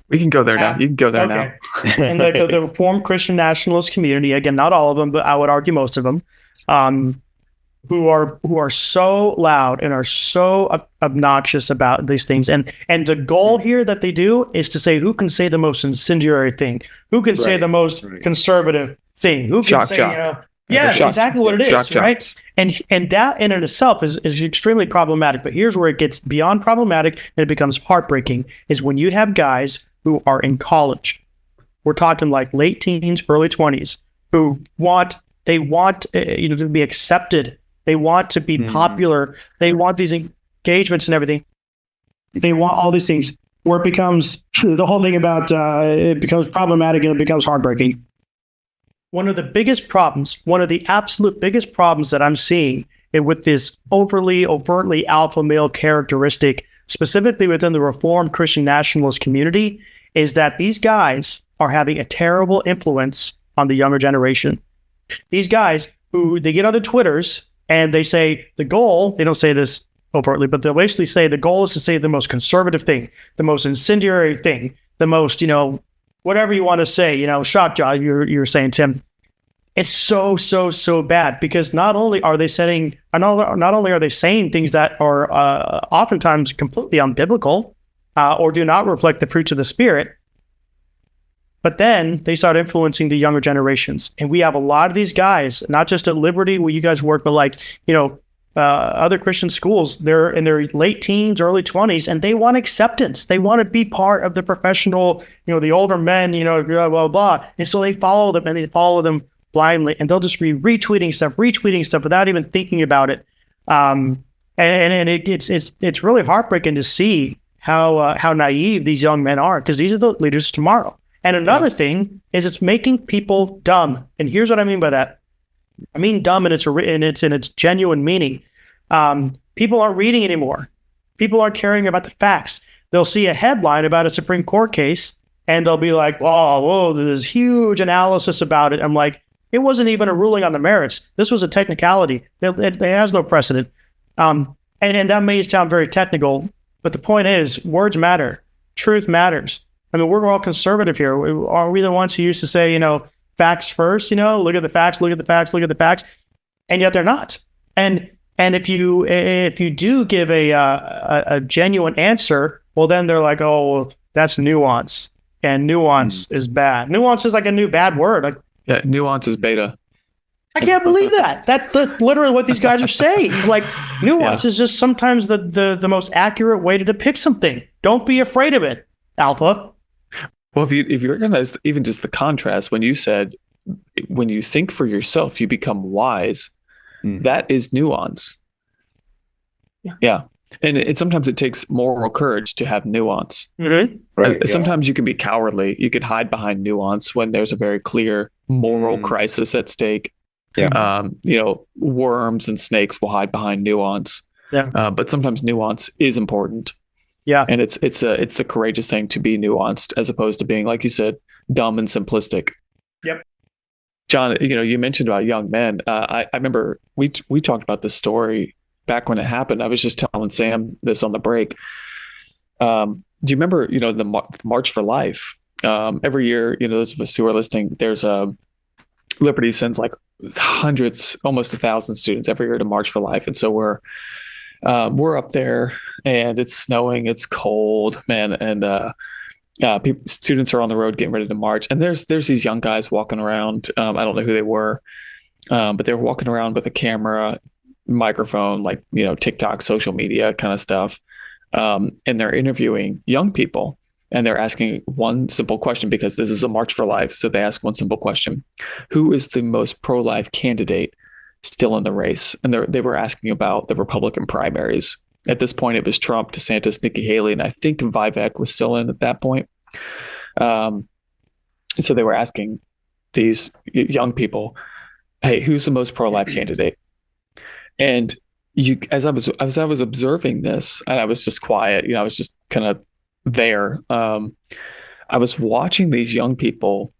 We can go there now. You can go there now. And the Reformed Christian nationalist community, again, not all of them, but I would argue most of them, who are so loud and are so obnoxious about these things. And the goal here that they do is to say who can say the most incendiary thing, who can say the most conservative thing, who can say, that's exactly what it is, right? And that in and itself is extremely problematic. But here's where it gets beyond problematic and it becomes heartbreaking, is when you have guys who are in college. We're talking like late teens, early 20s, who want to be accepted. They want to be popular. They want these engagements and everything. They want all these things, where it becomes the whole thing about it becomes problematic and it becomes heartbreaking. One of the absolute biggest problems that I'm seeing with this overtly alpha male characteristic, specifically within the Reformed Christian nationalist community, is that these guys are having a terrible influence on the younger generation. These guys who they get on their Twitters and they say the goal, they don't say this overtly, but they'll basically say the goal is to say the most conservative thing, the most incendiary thing, the most, whatever you want to say, shock job, you're saying, Tim. It's so bad, because not only are they saying things that are oftentimes completely unbiblical or do not reflect the fruits of the Spirit, But then they start influencing the younger generations. And we have a lot of these guys, not just at Liberty where you guys work, but like, other Christian schools, they're in their late teens, early 20s, and they want acceptance. They want to be part of the professional, the older men, blah, blah, blah. And so they follow them and they follow them blindly, and they'll just be retweeting stuff without even thinking about it. And it's really heartbreaking to see how naive these young men are, because these are the leaders tomorrow. And another thing is it's making people dumb. And here's what I mean by that. I mean dumb in its genuine meaning. People aren't reading anymore. People aren't caring about the facts. They'll see a headline about a Supreme Court case and they'll be like, whoa, there's huge analysis about it. I'm like, it wasn't even a ruling on the merits. This was a technicality. It has no precedent. And that may sound very technical, but the point is, words matter. Truth matters. I mean, we're all conservative here. Are we the ones who used to say, facts first, look at the facts, look at the facts, look at the facts, and yet they're not. And if you do give a genuine answer, well, then they're like, oh, well, that's nuance, and nuance is bad. Nuance is like a new bad word. Like, yeah, nuance is beta. I can't believe that. That's literally what these guys are saying. Like, nuance is just sometimes the most accurate way to depict something. Don't be afraid of it, Alpha. Well, if you recognize even just the contrast when you said, when you think for yourself, you become wise, that is nuance. Yeah. And sometimes it takes moral courage to have nuance. Mm-hmm. Right. Sometimes you can be cowardly. You can hide behind nuance when there's a very clear moral crisis at stake. Yeah. Worms and snakes will hide behind nuance. Yeah. But sometimes nuance is important. Yeah. And it's the courageous thing to be nuanced as opposed to being, like you said, dumb and simplistic. Yep. John, you mentioned about young men. I remember we talked about this story back when it happened. I was just telling Sam this on the break. Do you remember, the March for Life? Every year, those of us who are listening, there's Liberty sends like hundreds, almost 1,000 students every year to March for Life. And so we're up there and it's snowing, it's cold, man. And students are on the road getting ready to march. And there's these young guys walking around. I don't know who they were, but they were walking around with a camera, microphone, like, TikTok, social media kind of stuff. And they're interviewing young people and they're asking one simple question because this is a March for Life. So they ask one simple question: who is the most pro-life candidate still in the race? And they were asking about the Republican primaries. At this point, it was Trump, DeSantis, Nikki Haley, and I think Vivek was still in at that point. So they were asking these young people, "Hey, who's the most pro-life candidate?" And as I was observing this, and I was just quiet, I was just kind of there. I was watching these young people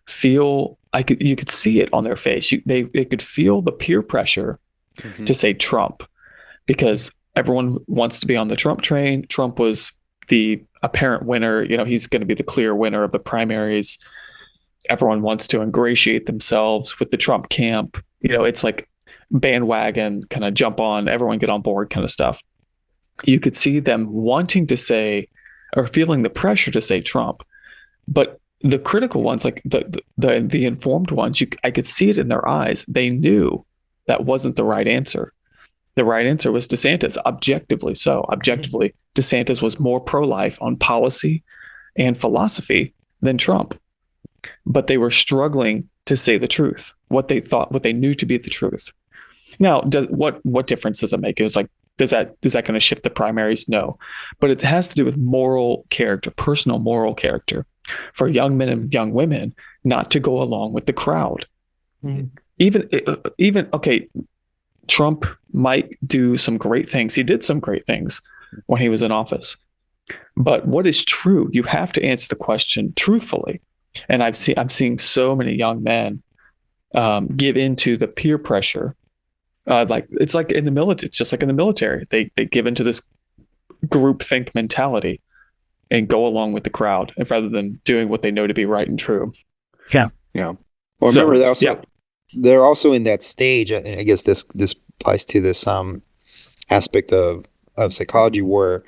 feel. You could see it on their face. They could feel the peer pressure to say Trump, because everyone wants to be on the Trump train. Trump was the apparent winner. He's going to be the clear winner of the primaries. Everyone wants to ingratiate themselves with the Trump camp. It's like bandwagon, kind of jump on, everyone get on board kind of stuff. You could see them wanting to say, or feeling the pressure to say Trump, but the critical ones, like the informed ones, I could see it in their eyes. They knew that wasn't the right answer. The right answer was DeSantis, objectively so. Objectively, DeSantis was more pro-life on policy and philosophy than Trump. But they were struggling to say the truth, what they knew to be the truth. Now, what difference does it make? It's like, is that going to shift the primaries? No. But it has to do with moral character, personal moral character, for young men and young women not to go along with the crowd. Even okay, Trump might do some great things. He did some great things when he was in office. But what is true? You have to answer the question truthfully. And I'm seeing so many young men give into the peer pressure. It's like in the military. It's just like in the military. They give into this groupthink mentality and go along with the crowd, rather than doing what they know to be right and true. Yeah. Yeah. Well, remember, they're also in that stage, and I guess this applies to this aspect of psychology, where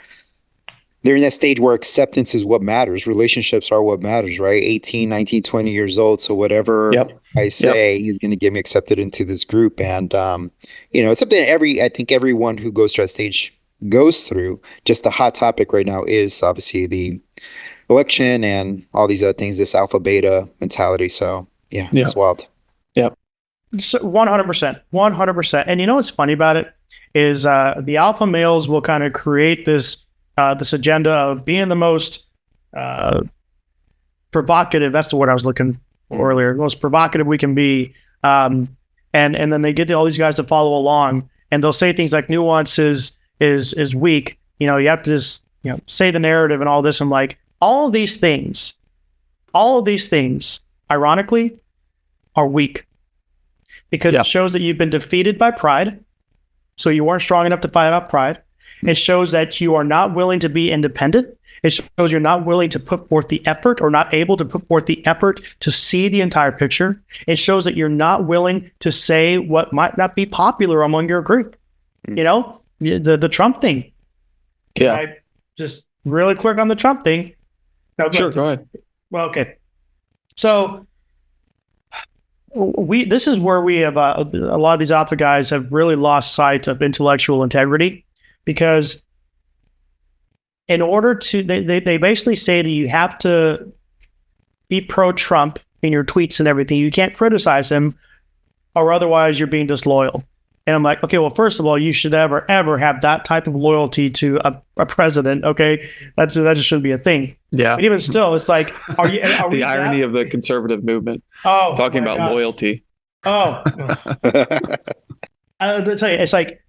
they're in that stage where acceptance is what matters. Relationships are what matters, right? 18, 19, 20 years old. So whatever Yep. I say, he's going to get me accepted into this group. And, it's something I think everyone who goes to that stage goes through. Just the hot topic right now is obviously the election and all these other things, this alpha beta mentality. So yeah, Yeah. it's wild. Yep. 100%, 100%. And you know what's funny about it is the alpha males will kind of create this agenda of being the most provocative. That's the word I was looking for earlier. Most provocative we can be, and then they get all these guys to follow along, and they'll say things like nuance is weak. You have to just say the narrative and all this. I'm like, all of these things, ironically, are weak. Because it shows that you've been defeated by pride. So you weren't strong enough to fight off pride. It shows that you are not willing to be independent. It shows you're not willing to put forth the effort or not able to put forth the effort to see the entire picture. It shows that you're not willing to say what might not be popular among your group. The Trump thing. Yeah. Just really quick on the Trump thing. No, sure, go ahead. Well, okay. So this is where we have a lot of these alpha guys have really lost sight of intellectual integrity, because in order to they basically say that you have to be pro-Trump in your tweets and everything. You can't criticize him, or otherwise you're being disloyal. And I'm like, okay, well, first of all, you should ever have that type of loyalty to a president. Okay, that just shouldn't be a thing. Yeah. But even still, it's like, are the irony of the conservative movement? Oh, talking about loyalty. Oh, I'll tell you, it's like,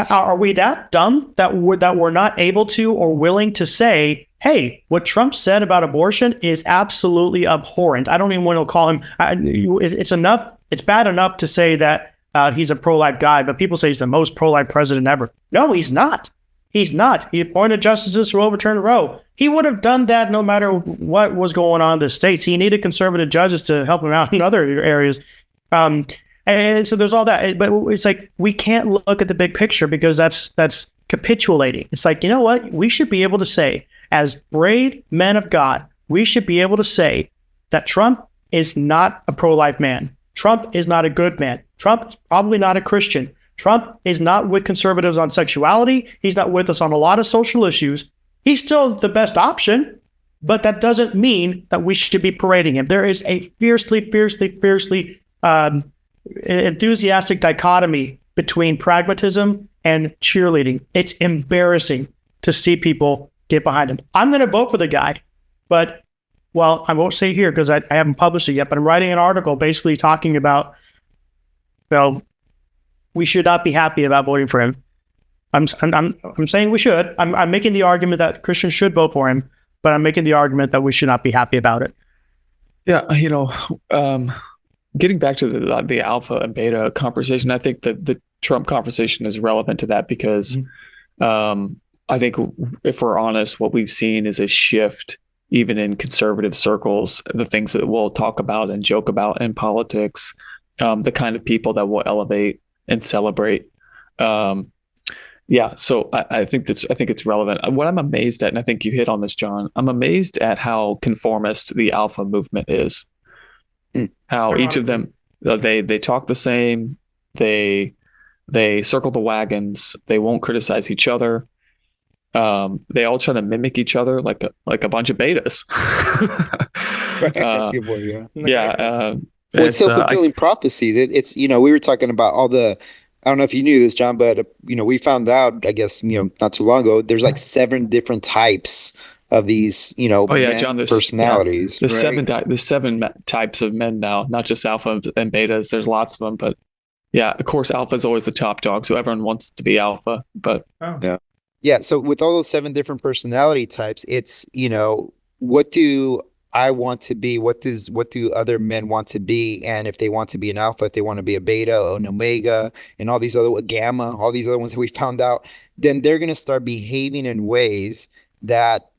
are we that dumb that we're not able to or willing to say, hey, what Trump said about abortion is absolutely abhorrent. I don't even want to call him. It's enough. It's bad enough to say that. He's a pro-life guy, but people say he's the most pro-life president ever. No, he's not. He's not. He appointed justices who overturned Roe. He would have done that no matter what was going on in the states. He needed conservative judges to help him out in other areas. And so there's all that. But it's like, we can't look at the big picture because that's capitulating. It's like, you know what? We should be able to say, as brave men of God, we should be able to say that Trump is not a pro-life man. Trump is not a good man. Trump is probably not a Christian. Trump is not with conservatives on sexuality. He's not with us on a lot of social issues. He's still the best option, but that doesn't mean that we should be parading him. There is a fiercely enthusiastic dichotomy between pragmatism and cheerleading. It's embarrassing to see people get behind him. I'm going to vote for the guy, but well, I won't say here because I haven't published it yet, but I'm writing an article basically talking about, we should not be happy about voting for him. I'm saying we should. I'm making the argument that Christians should vote for him, but I'm making the argument that we should not be happy about it. Yeah, getting back to the alpha and beta conversation, I think that the Trump conversation is relevant to that because I think if we're honest, what we've seen is a shift even in conservative circles, the things that we'll talk about and joke about in politics, the kind of people that will elevate and celebrate. So I think it's relevant. What I'm amazed at, and I think you hit on this, John, I'm amazed at how conformist the alpha movement is. How each of them, they talk the same, they circle the wagons, they won't criticize each other. They all try to mimic each other like a bunch of betas. Right, that's a good point, yeah. Yeah. Well, it's self-fulfilling prophecies. It's we were talking about all the, I don't know if you knew this, John, but we found out, I guess, not too long ago, there's like 7 different types of these, John, personalities. There's right? there's 7 types of men now, not just alpha and betas. There's lots of them, but yeah, of course, alpha is always the top dog, so everyone wants to be alpha. But yeah. So with all those 7 different personality types, it's what do I want to be? What do other men want to be? And if they want to be an alpha, if they want to be a beta or an omega, and all these other gamma, all these other ones that we found out, then they're going to start behaving in ways that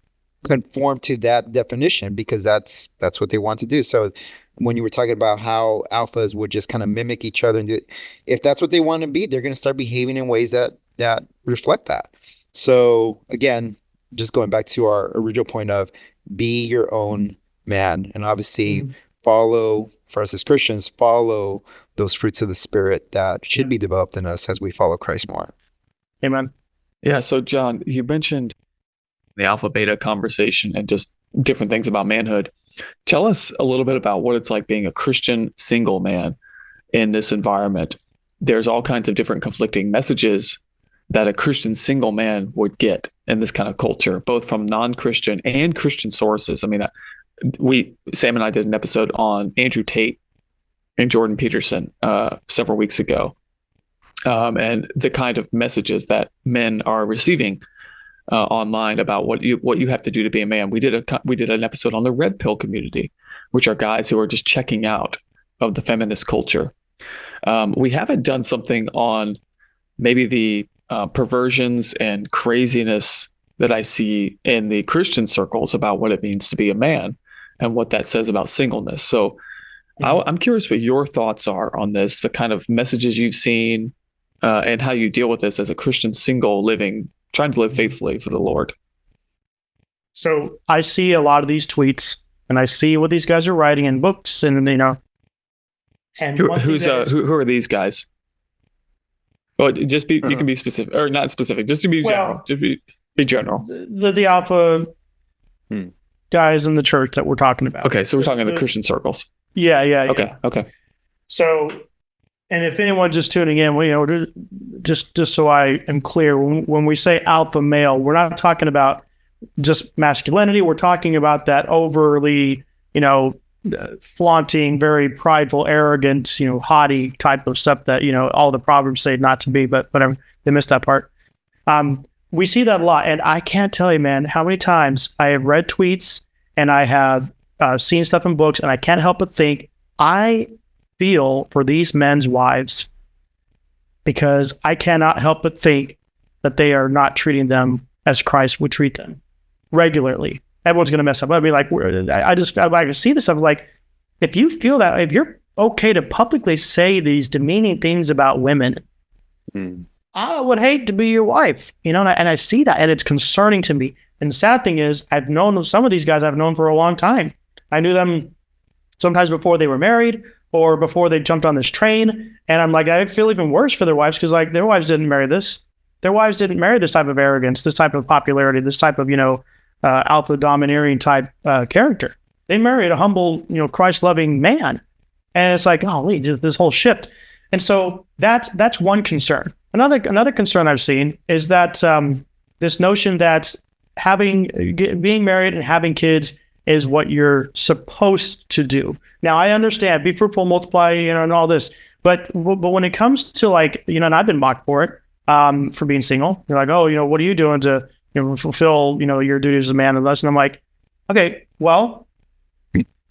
conform to that definition because that's what they want to do. So when you were talking about how alphas would just kind of mimic each other and do it, if that's what they want to be, they're going to start behaving in ways that reflect that. So again, just going back to our original point of be your own man, and obviously follow, for us as Christians, follow those fruits of the Spirit that should be developed in us as we follow Christ more. Amen. Yeah. So, John, you mentioned the alpha beta conversation and just different things about manhood. Tell us a little bit about what it's like being a Christian single man in this environment. There's all kinds of different conflicting messages that a Christian single man would get in this kind of culture, both from non-Christian and Christian sources. I mean, Sam and I did an episode on Andrew Tate and Jordan Peterson several weeks ago, and the kind of messages that men are receiving online about what you have to do to be a man. We did an episode on the red pill community, which are guys who are just checking out of the feminist culture. We haven't done something on maybe the perversions and craziness that I see in the Christian circles about what it means to be a man and what that says about singleness. So I'm curious what your thoughts are on this, the kind of messages you've seen, and how you deal with this as a Christian single trying to live faithfully for the Lord. So I see a lot of these tweets, and I see what these guys are writing in books, and and who are these guys? Well, just be you can be specific or not specific, just to be general. Just be general. The alpha guys in the church that we're talking about. Okay, so we're talking the Christian circles. Yeah. Okay. So, and if anyone's just tuning in, just so I am clear, when we say alpha male, we're not talking about just masculinity. We're talking about that overly, flaunting, very prideful, arrogant, haughty type of stuff that, all the Proverbs say not to be, but whatever, they missed that part. We see that a lot. And I can't tell you, man, how many times I have read tweets and I have seen stuff in books, and I can't help but think, I feel for these men's wives, because I cannot help but think that they are not treating them as Christ would treat them regularly. Everyone's going to mess up. I mean, I can see this. I'm like, if you feel that, if you're okay to publicly say these demeaning things about women, I would hate to be your wife, and I see that, and it's concerning to me. And the sad thing is, I've known some of these guys I've known for a long time. I knew them sometimes before they were married or before they jumped on this train. And I'm like, I feel even worse for their wives, because their wives didn't marry this. Their wives didn't marry this type of arrogance, this type of popularity, this type of, alpha domineering type character. They married a humble, Christ-loving man. And it's like, oh, wait, this whole shift. And so that's one concern. Another concern I've seen is that this notion that being married and having kids is what you're supposed to do. Now, I understand, be fruitful, multiply, and all this. But when it comes to and I've been mocked for it, for being single. You're like, oh, what are you doing to fulfill, your duties as a man and this? And I'm like, okay, well,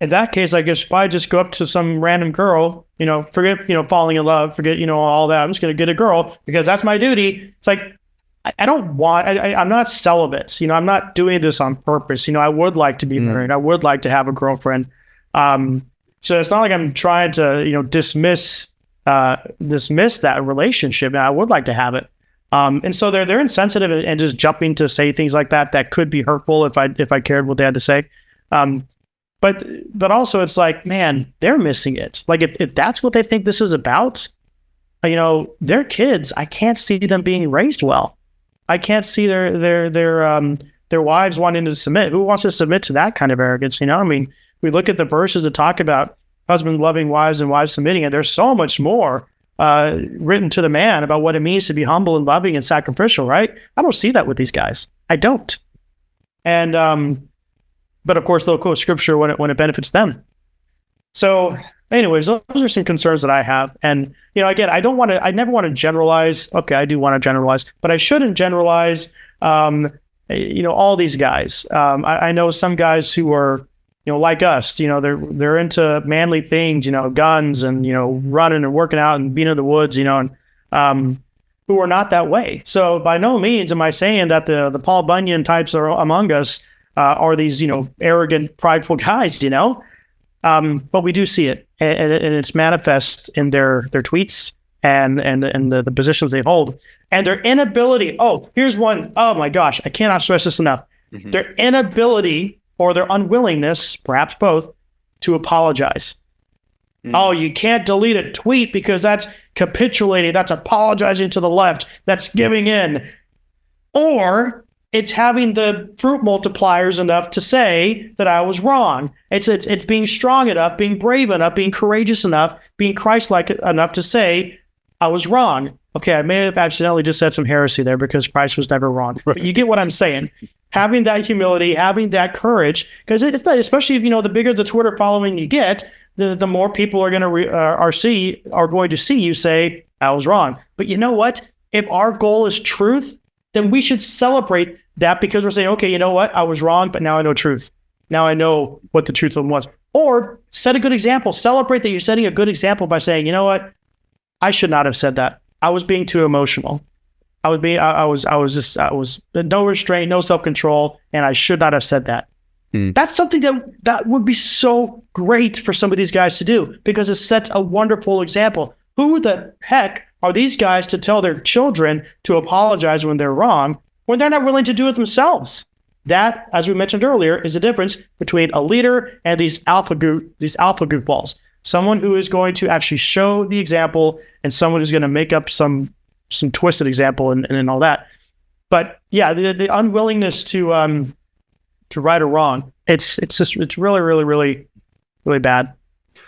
in that case, I guess probably just go up to some random girl, forget, falling in love, forget, all that. I'm just going to get a girl because that's my duty. It's like, I don't want, I'm not celibate, I'm not doing this on purpose. I would like to be married. I would like to have a girlfriend. So it's not like I'm trying to, dismiss that relationship. And I would like to have it. And so they're insensitive and just jumping to say things like that could be hurtful if I cared what they had to say. But also it's like, man, they're missing it. Like if that's what they think this is about, their kids, I can't see them being raised well. I can't see their wives wanting to submit. Who wants to submit to that kind of arrogance? We look at the verses that talk about husbands loving wives and wives submitting, and there's so much more written to the man about what it means to be humble and loving and sacrificial, right? I don't see that with these guys. I don't. And but of course they'll quote scripture when it benefits them. So anyways, those are some concerns that I have. And, again, I never want to generalize. Okay, I do want to generalize, but I shouldn't generalize, all these guys. I know some guys who are, like us, they're into manly things, guns and, running and working out and being in the woods, and who are not that way. So by no means am I saying that the Paul Bunyan types are among us are these, arrogant, prideful guys, but we do see it, and it's manifest in their tweets and the positions they hold, and their inability. Oh, here's one. Oh my gosh, I cannot stress this enough. Their inability or their unwillingness, perhaps both, to apologize. Oh, you can't delete a tweet because that's capitulating. That's apologizing to the left. That's giving in. Or it's having the fruit multipliers enough to say that I was wrong. It's being strong enough, being brave enough, being courageous enough, being Christ-like enough to say I was wrong. Okay, I may have accidentally just said some heresy there because Christ was never wrong. But you get what I'm saying. Having that humility, having that courage, because it's not, especially if, the bigger the Twitter following you get, the more people are going to see you say I was wrong. But you know what? If our goal is truth, then we should celebrate that because we're saying, okay, you know what? I was wrong, but now I know truth. Now I know what the truth was. Or set a good example. Celebrate that you're setting a good example by saying, you know what? I should not have said that. I was being too emotional. I was no restraint, no self-control, and I should not have said that. That's something that would be so great for some of these guys to do because it sets a wonderful example. Who the heck are these guys to tell their children to apologize when they're wrong when they're not willing to do it themselves? That, as we mentioned earlier, is the difference between a leader and these alpha goofballs. Someone who is going to actually show the example and someone who's going to make up some twisted example and all that. But yeah, the unwillingness to right or wrong, it's really, really, really, really bad.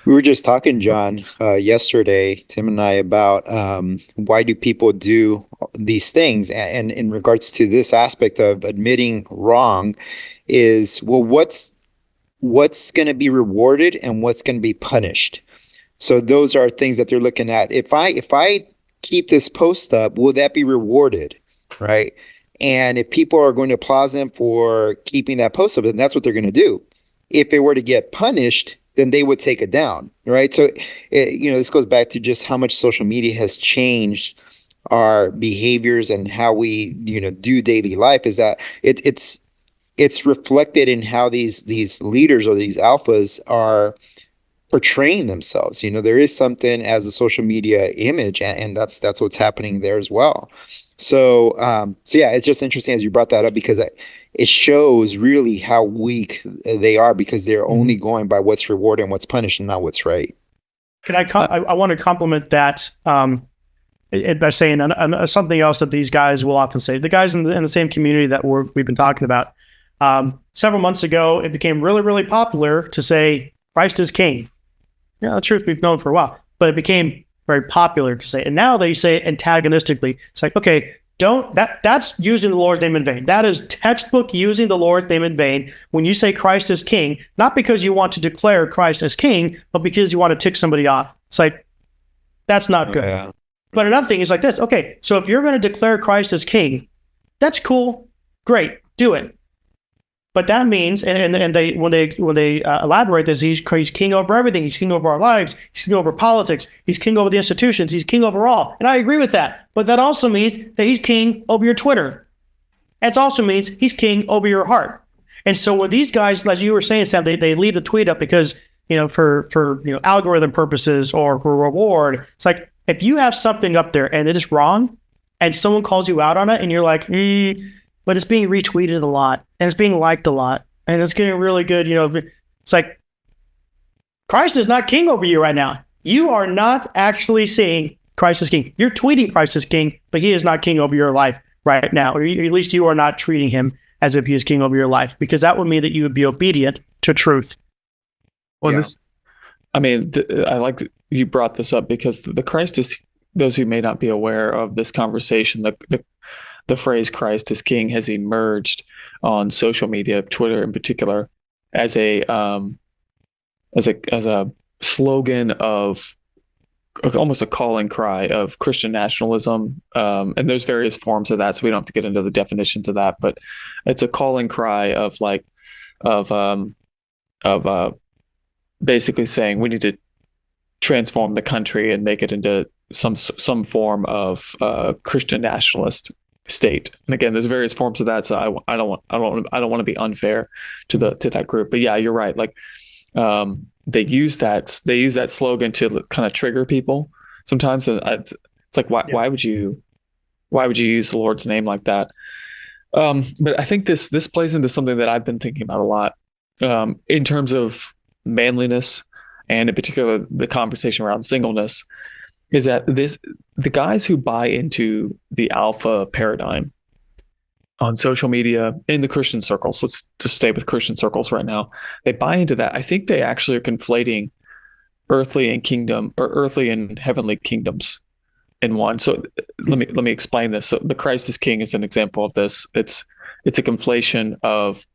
We were just talking, John, yesterday, Tim and I, about why do people do these things? And in regards to this aspect of admitting wrong is, well, what's going to be rewarded and what's going to be punished? So those are things that they're looking at. If I keep this post up, will that be rewarded? Right? And if people are going to applaud them for keeping that post up, then that's what they're going to do. If it were to get punished, then they would take it down, right? So, this goes back to just how much social media has changed our behaviors and how we, do daily life. Is that it's reflected in how these leaders or these alphas are portraying themselves. There is something as a social media image, and that's what's happening there as well. So yeah, it's just interesting as you brought that up because it shows really how weak they are because they're only going by what's rewarded and what's punished and not what's right. Can I want to compliment that by saying something else that these guys will often say. The guys in the same community that we've been talking about. Several months ago, it became really, really popular to say Christ is king. The truth we've known for a while, but it became very popular to say, and now they say it antagonistically. It's like, okay, that's using the Lord's name in vain. That is textbook using the Lord's name in vain when you say Christ is king, not because you want to declare Christ as king, but because you want to tick somebody off. It's like, that's not good. Yeah. But another thing is like this. Okay, so if you're going to declare Christ as king, that's cool. Great. Do it. But that means, and they when they elaborate this, he's king over everything. He's king over our lives. He's king over politics. He's king over the institutions. He's king over all. And I agree with that. But that also means that he's king over your Twitter. It also means he's king over your heart. And so when these guys, as you were saying, Sam, they leave the tweet up because for algorithm purposes or for reward. It's like if you have something up there and it is wrong, and someone calls you out on it, and you're like, but it's being retweeted a lot, and it's being liked a lot, and it's getting really good. It's like Christ is not king over you right now. You are not actually saying Christ is king. You're tweeting Christ is king, but he is not king over your life right now. Or at least you are not treating him as if he is king over your life, because that would mean that you would be obedient to truth. Well, yeah. I like you brought this up because the Christ is, those who may not be aware of this conversation, the phrase Christ is king has emerged on social media, Twitter in particular, as a slogan of almost a calling cry of Christian nationalism. And there's various forms of that, so we don't have to get into the definitions of that, but it's a calling cry of basically saying we need to transform the country and make it into some form of Christian nationalist state. And again, there's various forms of that, so I don't want to be unfair to that group. But yeah, you're right. Like they use that slogan to kind of trigger people sometimes. And it's like why would you use the Lord's name like that? But I think this plays into something that I've been thinking about a lot, in terms of manliness, and in particular the conversation around singleness, is that the guys who buy into the alpha paradigm on social media in the Christian circles, let's just stay with Christian circles right now, they buy into that. I think they actually are conflating earthly and heavenly kingdoms in one. So let me explain this. So the Christ is King is an example of this. It's a conflation of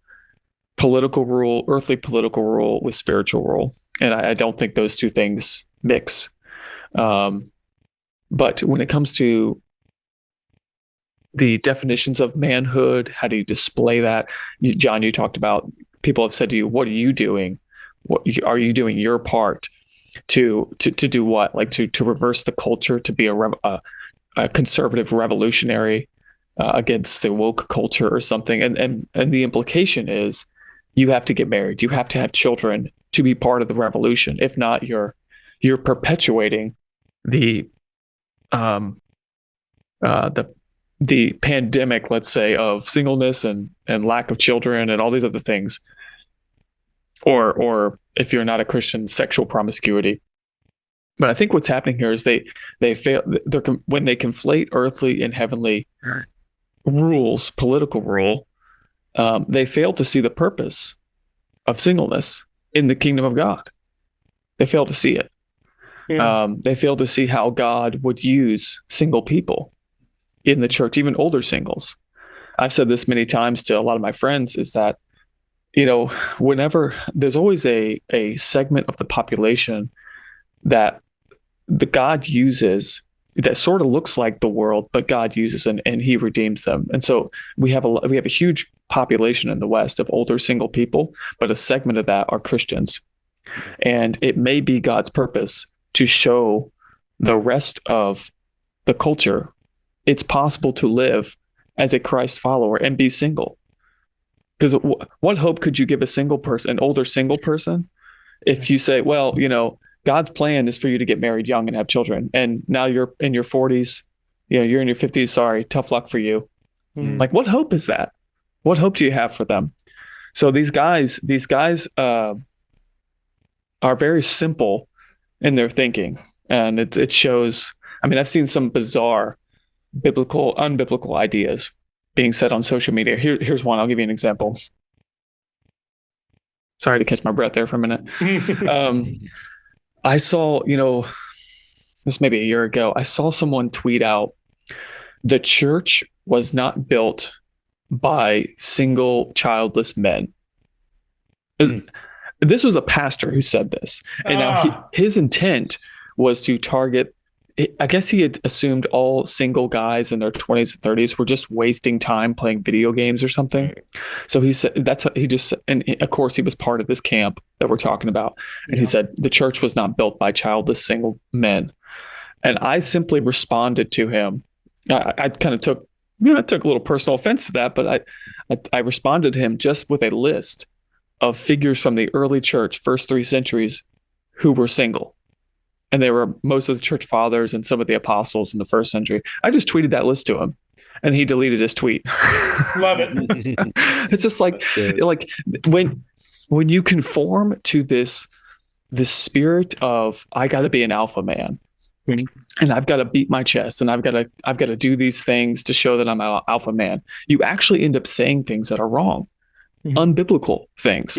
political rule, earthly political rule with spiritual rule, and I don't think those two things mix. But when it comes to the definitions of manhood, how do you display that? John, you talked about, people have said to you, "What are you doing? What are you doing your part to do what? Like to reverse the culture, to be a conservative revolutionary against the woke culture or something?" And the implication is you have to get married, you have to have children to be part of the revolution. If not, you're perpetuating the the pandemic, let's say, of singleness and lack of children and all these other things, or if you're not a Christian, sexual promiscuity. But I think what's happening here is they fail. When they conflate earthly and heavenly rules, political rule, they fail to see the purpose of singleness in the kingdom of God. They fail to see it. Yeah. They fail to see how God would use single people in the church, even older singles. I've said this many times to a lot of my friends, is that, whenever there's always a segment of the population that the God uses that sort of looks like the world, but God uses and he redeems them. And so we have a huge population in the West of older single people, but a segment of that are Christians. And it may be God's purpose to show the rest of the culture it's possible to live as a Christ follower and be single. Because what hope could you give a single person, an older single person, if you say, well, God's plan is for you to get married young and have children, and now you're in your 40s, you're in your 50s, sorry, tough luck for you. Like, what hope is that? What hope do you have for them? So these guys are very simple in their thinking, and it shows. I mean, I've seen some bizarre unbiblical ideas being said on social media. Here's one. I'll give you an example. Sorry to catch my breath there for a minute. I saw, this maybe a year ago, I saw someone tweet out, the church was not built by single childless men. This was a pastor who said this. And now his intent was to target, I guess he had assumed all single guys in their 20s and 30s were just wasting time playing video games or something. So he said, and of course he was part of this camp that we're talking about. And he said, the church was not built by childless single men. And I simply responded to him. I kind of took a little personal offense to that, but I responded to him just with a list of figures from the early church, first 3 centuries, who were single. And they were most of the church fathers and some of the apostles in the first century. I just tweeted that list to him, and he deleted his tweet. Love it. It's just like when you conform to this spirit of, I got to be an alpha man, and I've got to beat my chest, and I've got to do these things to show that I'm an alpha man. You actually end up saying things that are wrong, unbiblical things.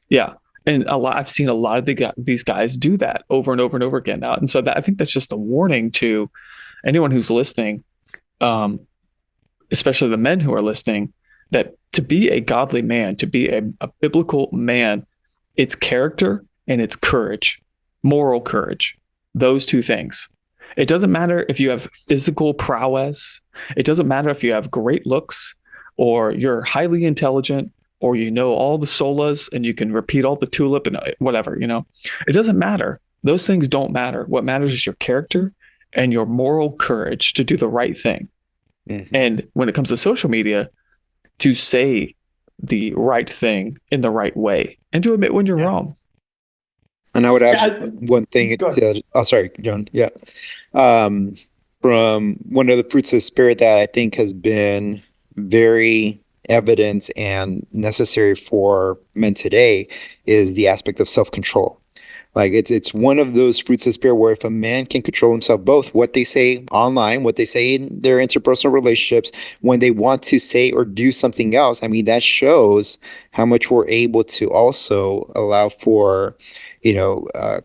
Yeah. And I've seen a lot of these guys do that over and over and over again now. And so I think that's just a warning to anyone who's listening, especially the men who are listening, that to be a godly man, to be a biblical man, it's character and it's courage, moral courage, those two things. It doesn't matter if you have physical prowess. It doesn't matter if you have great looks or you're highly intelligent, or all the solas and you can repeat all the tulip and whatever, it doesn't matter. Those things don't matter. What matters is your character and your moral courage to do the right thing. And when it comes to social media, to say the right thing in the right way and to admit when you're wrong. And I would add one thing. Sorry, John. Yeah. From one of the fruits of the Spirit that I think has been very evident and necessary for men today is the aspect of self-control. Like it's one of those fruits of the spirit where if a man can control himself, both what they say online, what they say in their interpersonal relationships, when they want to say or do something else, I mean, that shows how much we're able to also allow for,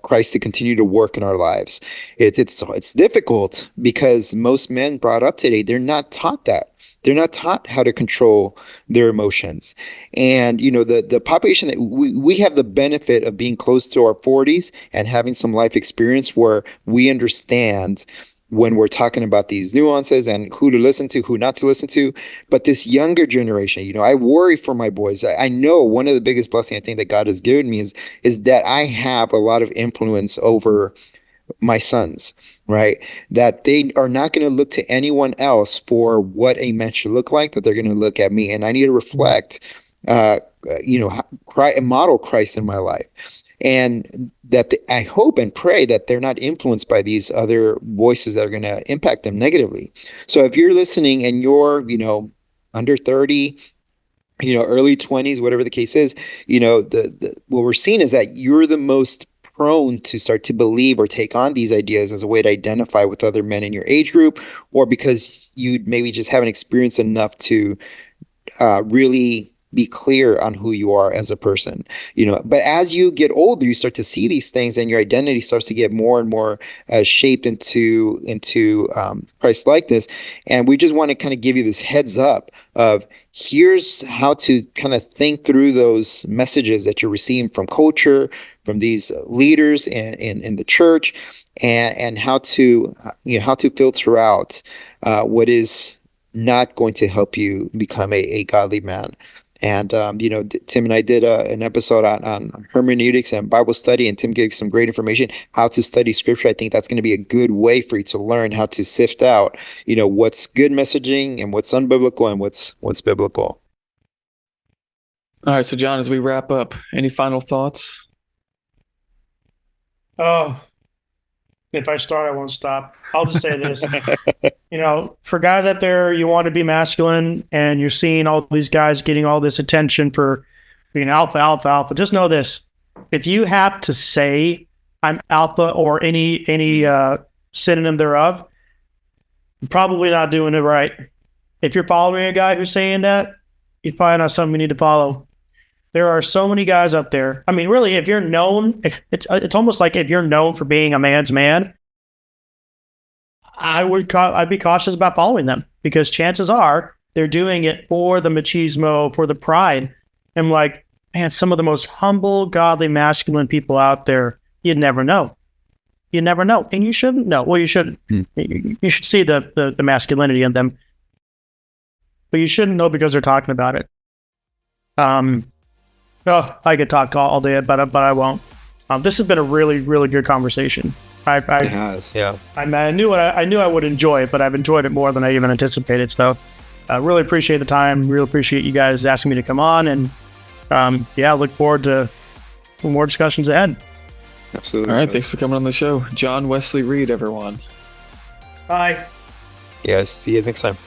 Christ to continue to work in our lives. It's difficult because most men brought up today, they're not taught that. They're not taught how to control their emotions. And, the population that we have the benefit of being close to our 40s and having some life experience where we understand when we're talking about these nuances and who to listen to, who not to listen to. But this younger generation, I worry for my boys. I know one of the biggest blessings I think that God has given me is that I have a lot of influence over my sons, right? That they are not going to look to anyone else for what a man should look like, that they're going to look at me. And I need to reflect, model Christ in my life. And that I hope and pray that they're not influenced by these other voices that are going to impact them negatively. So if you're listening and you're, under 30, early 20s, whatever the case is, what we're seeing is that you're the most prone to start to believe or take on these ideas as a way to identify with other men in your age group, or because you maybe just haven't experienced enough to really be clear on who you are as a person. But as you get older, you start to see these things and your identity starts to get more and more shaped into Christ likeness. And we just want to kind of give you this heads up of here's how to kind of think through those messages that you're receiving from culture, from these leaders in the church, and how to filter out what is not going to help you become a godly man. And Tim and I did an episode on hermeneutics and Bible study, and Tim gave some great information how to study scripture. I think that's going to be a good way for you to learn how to sift out what's good messaging and what's unbiblical and what's biblical. All right, so John, as we wrap up, any final thoughts? Oh, if I start, I won't stop. I'll just say this. For guys out there, you want to be masculine and you're seeing all these guys getting all this attention for being alpha, alpha, alpha. Just know this. If you have to say I'm alpha or any synonym thereof, you're probably not doing it right. If you're following a guy who's saying that, he's probably not something you need to follow. There are so many guys up there. I mean, really, if you're known, it's almost like if you're known for being a man's man, I'd be cautious about following them because chances are they're doing it for the machismo, for the pride. And like, man, some of the most humble, godly, masculine people out there, you'd never know. You never know, and you shouldn't know. Well, you shouldn't. You should see the masculinity in them, but you shouldn't know because they're talking about it. Oh, I could talk all day, but I won't. This has been a really, really good conversation. It has, yeah. I knew I would enjoy it, but I've enjoyed it more than I even anticipated. So, I really appreciate the time. Really appreciate you guys asking me to come on, and look forward to more discussions ahead. Absolutely. All right, thanks for coming on the show, John Wesley Reid, everyone. Bye. Yes, see you next time.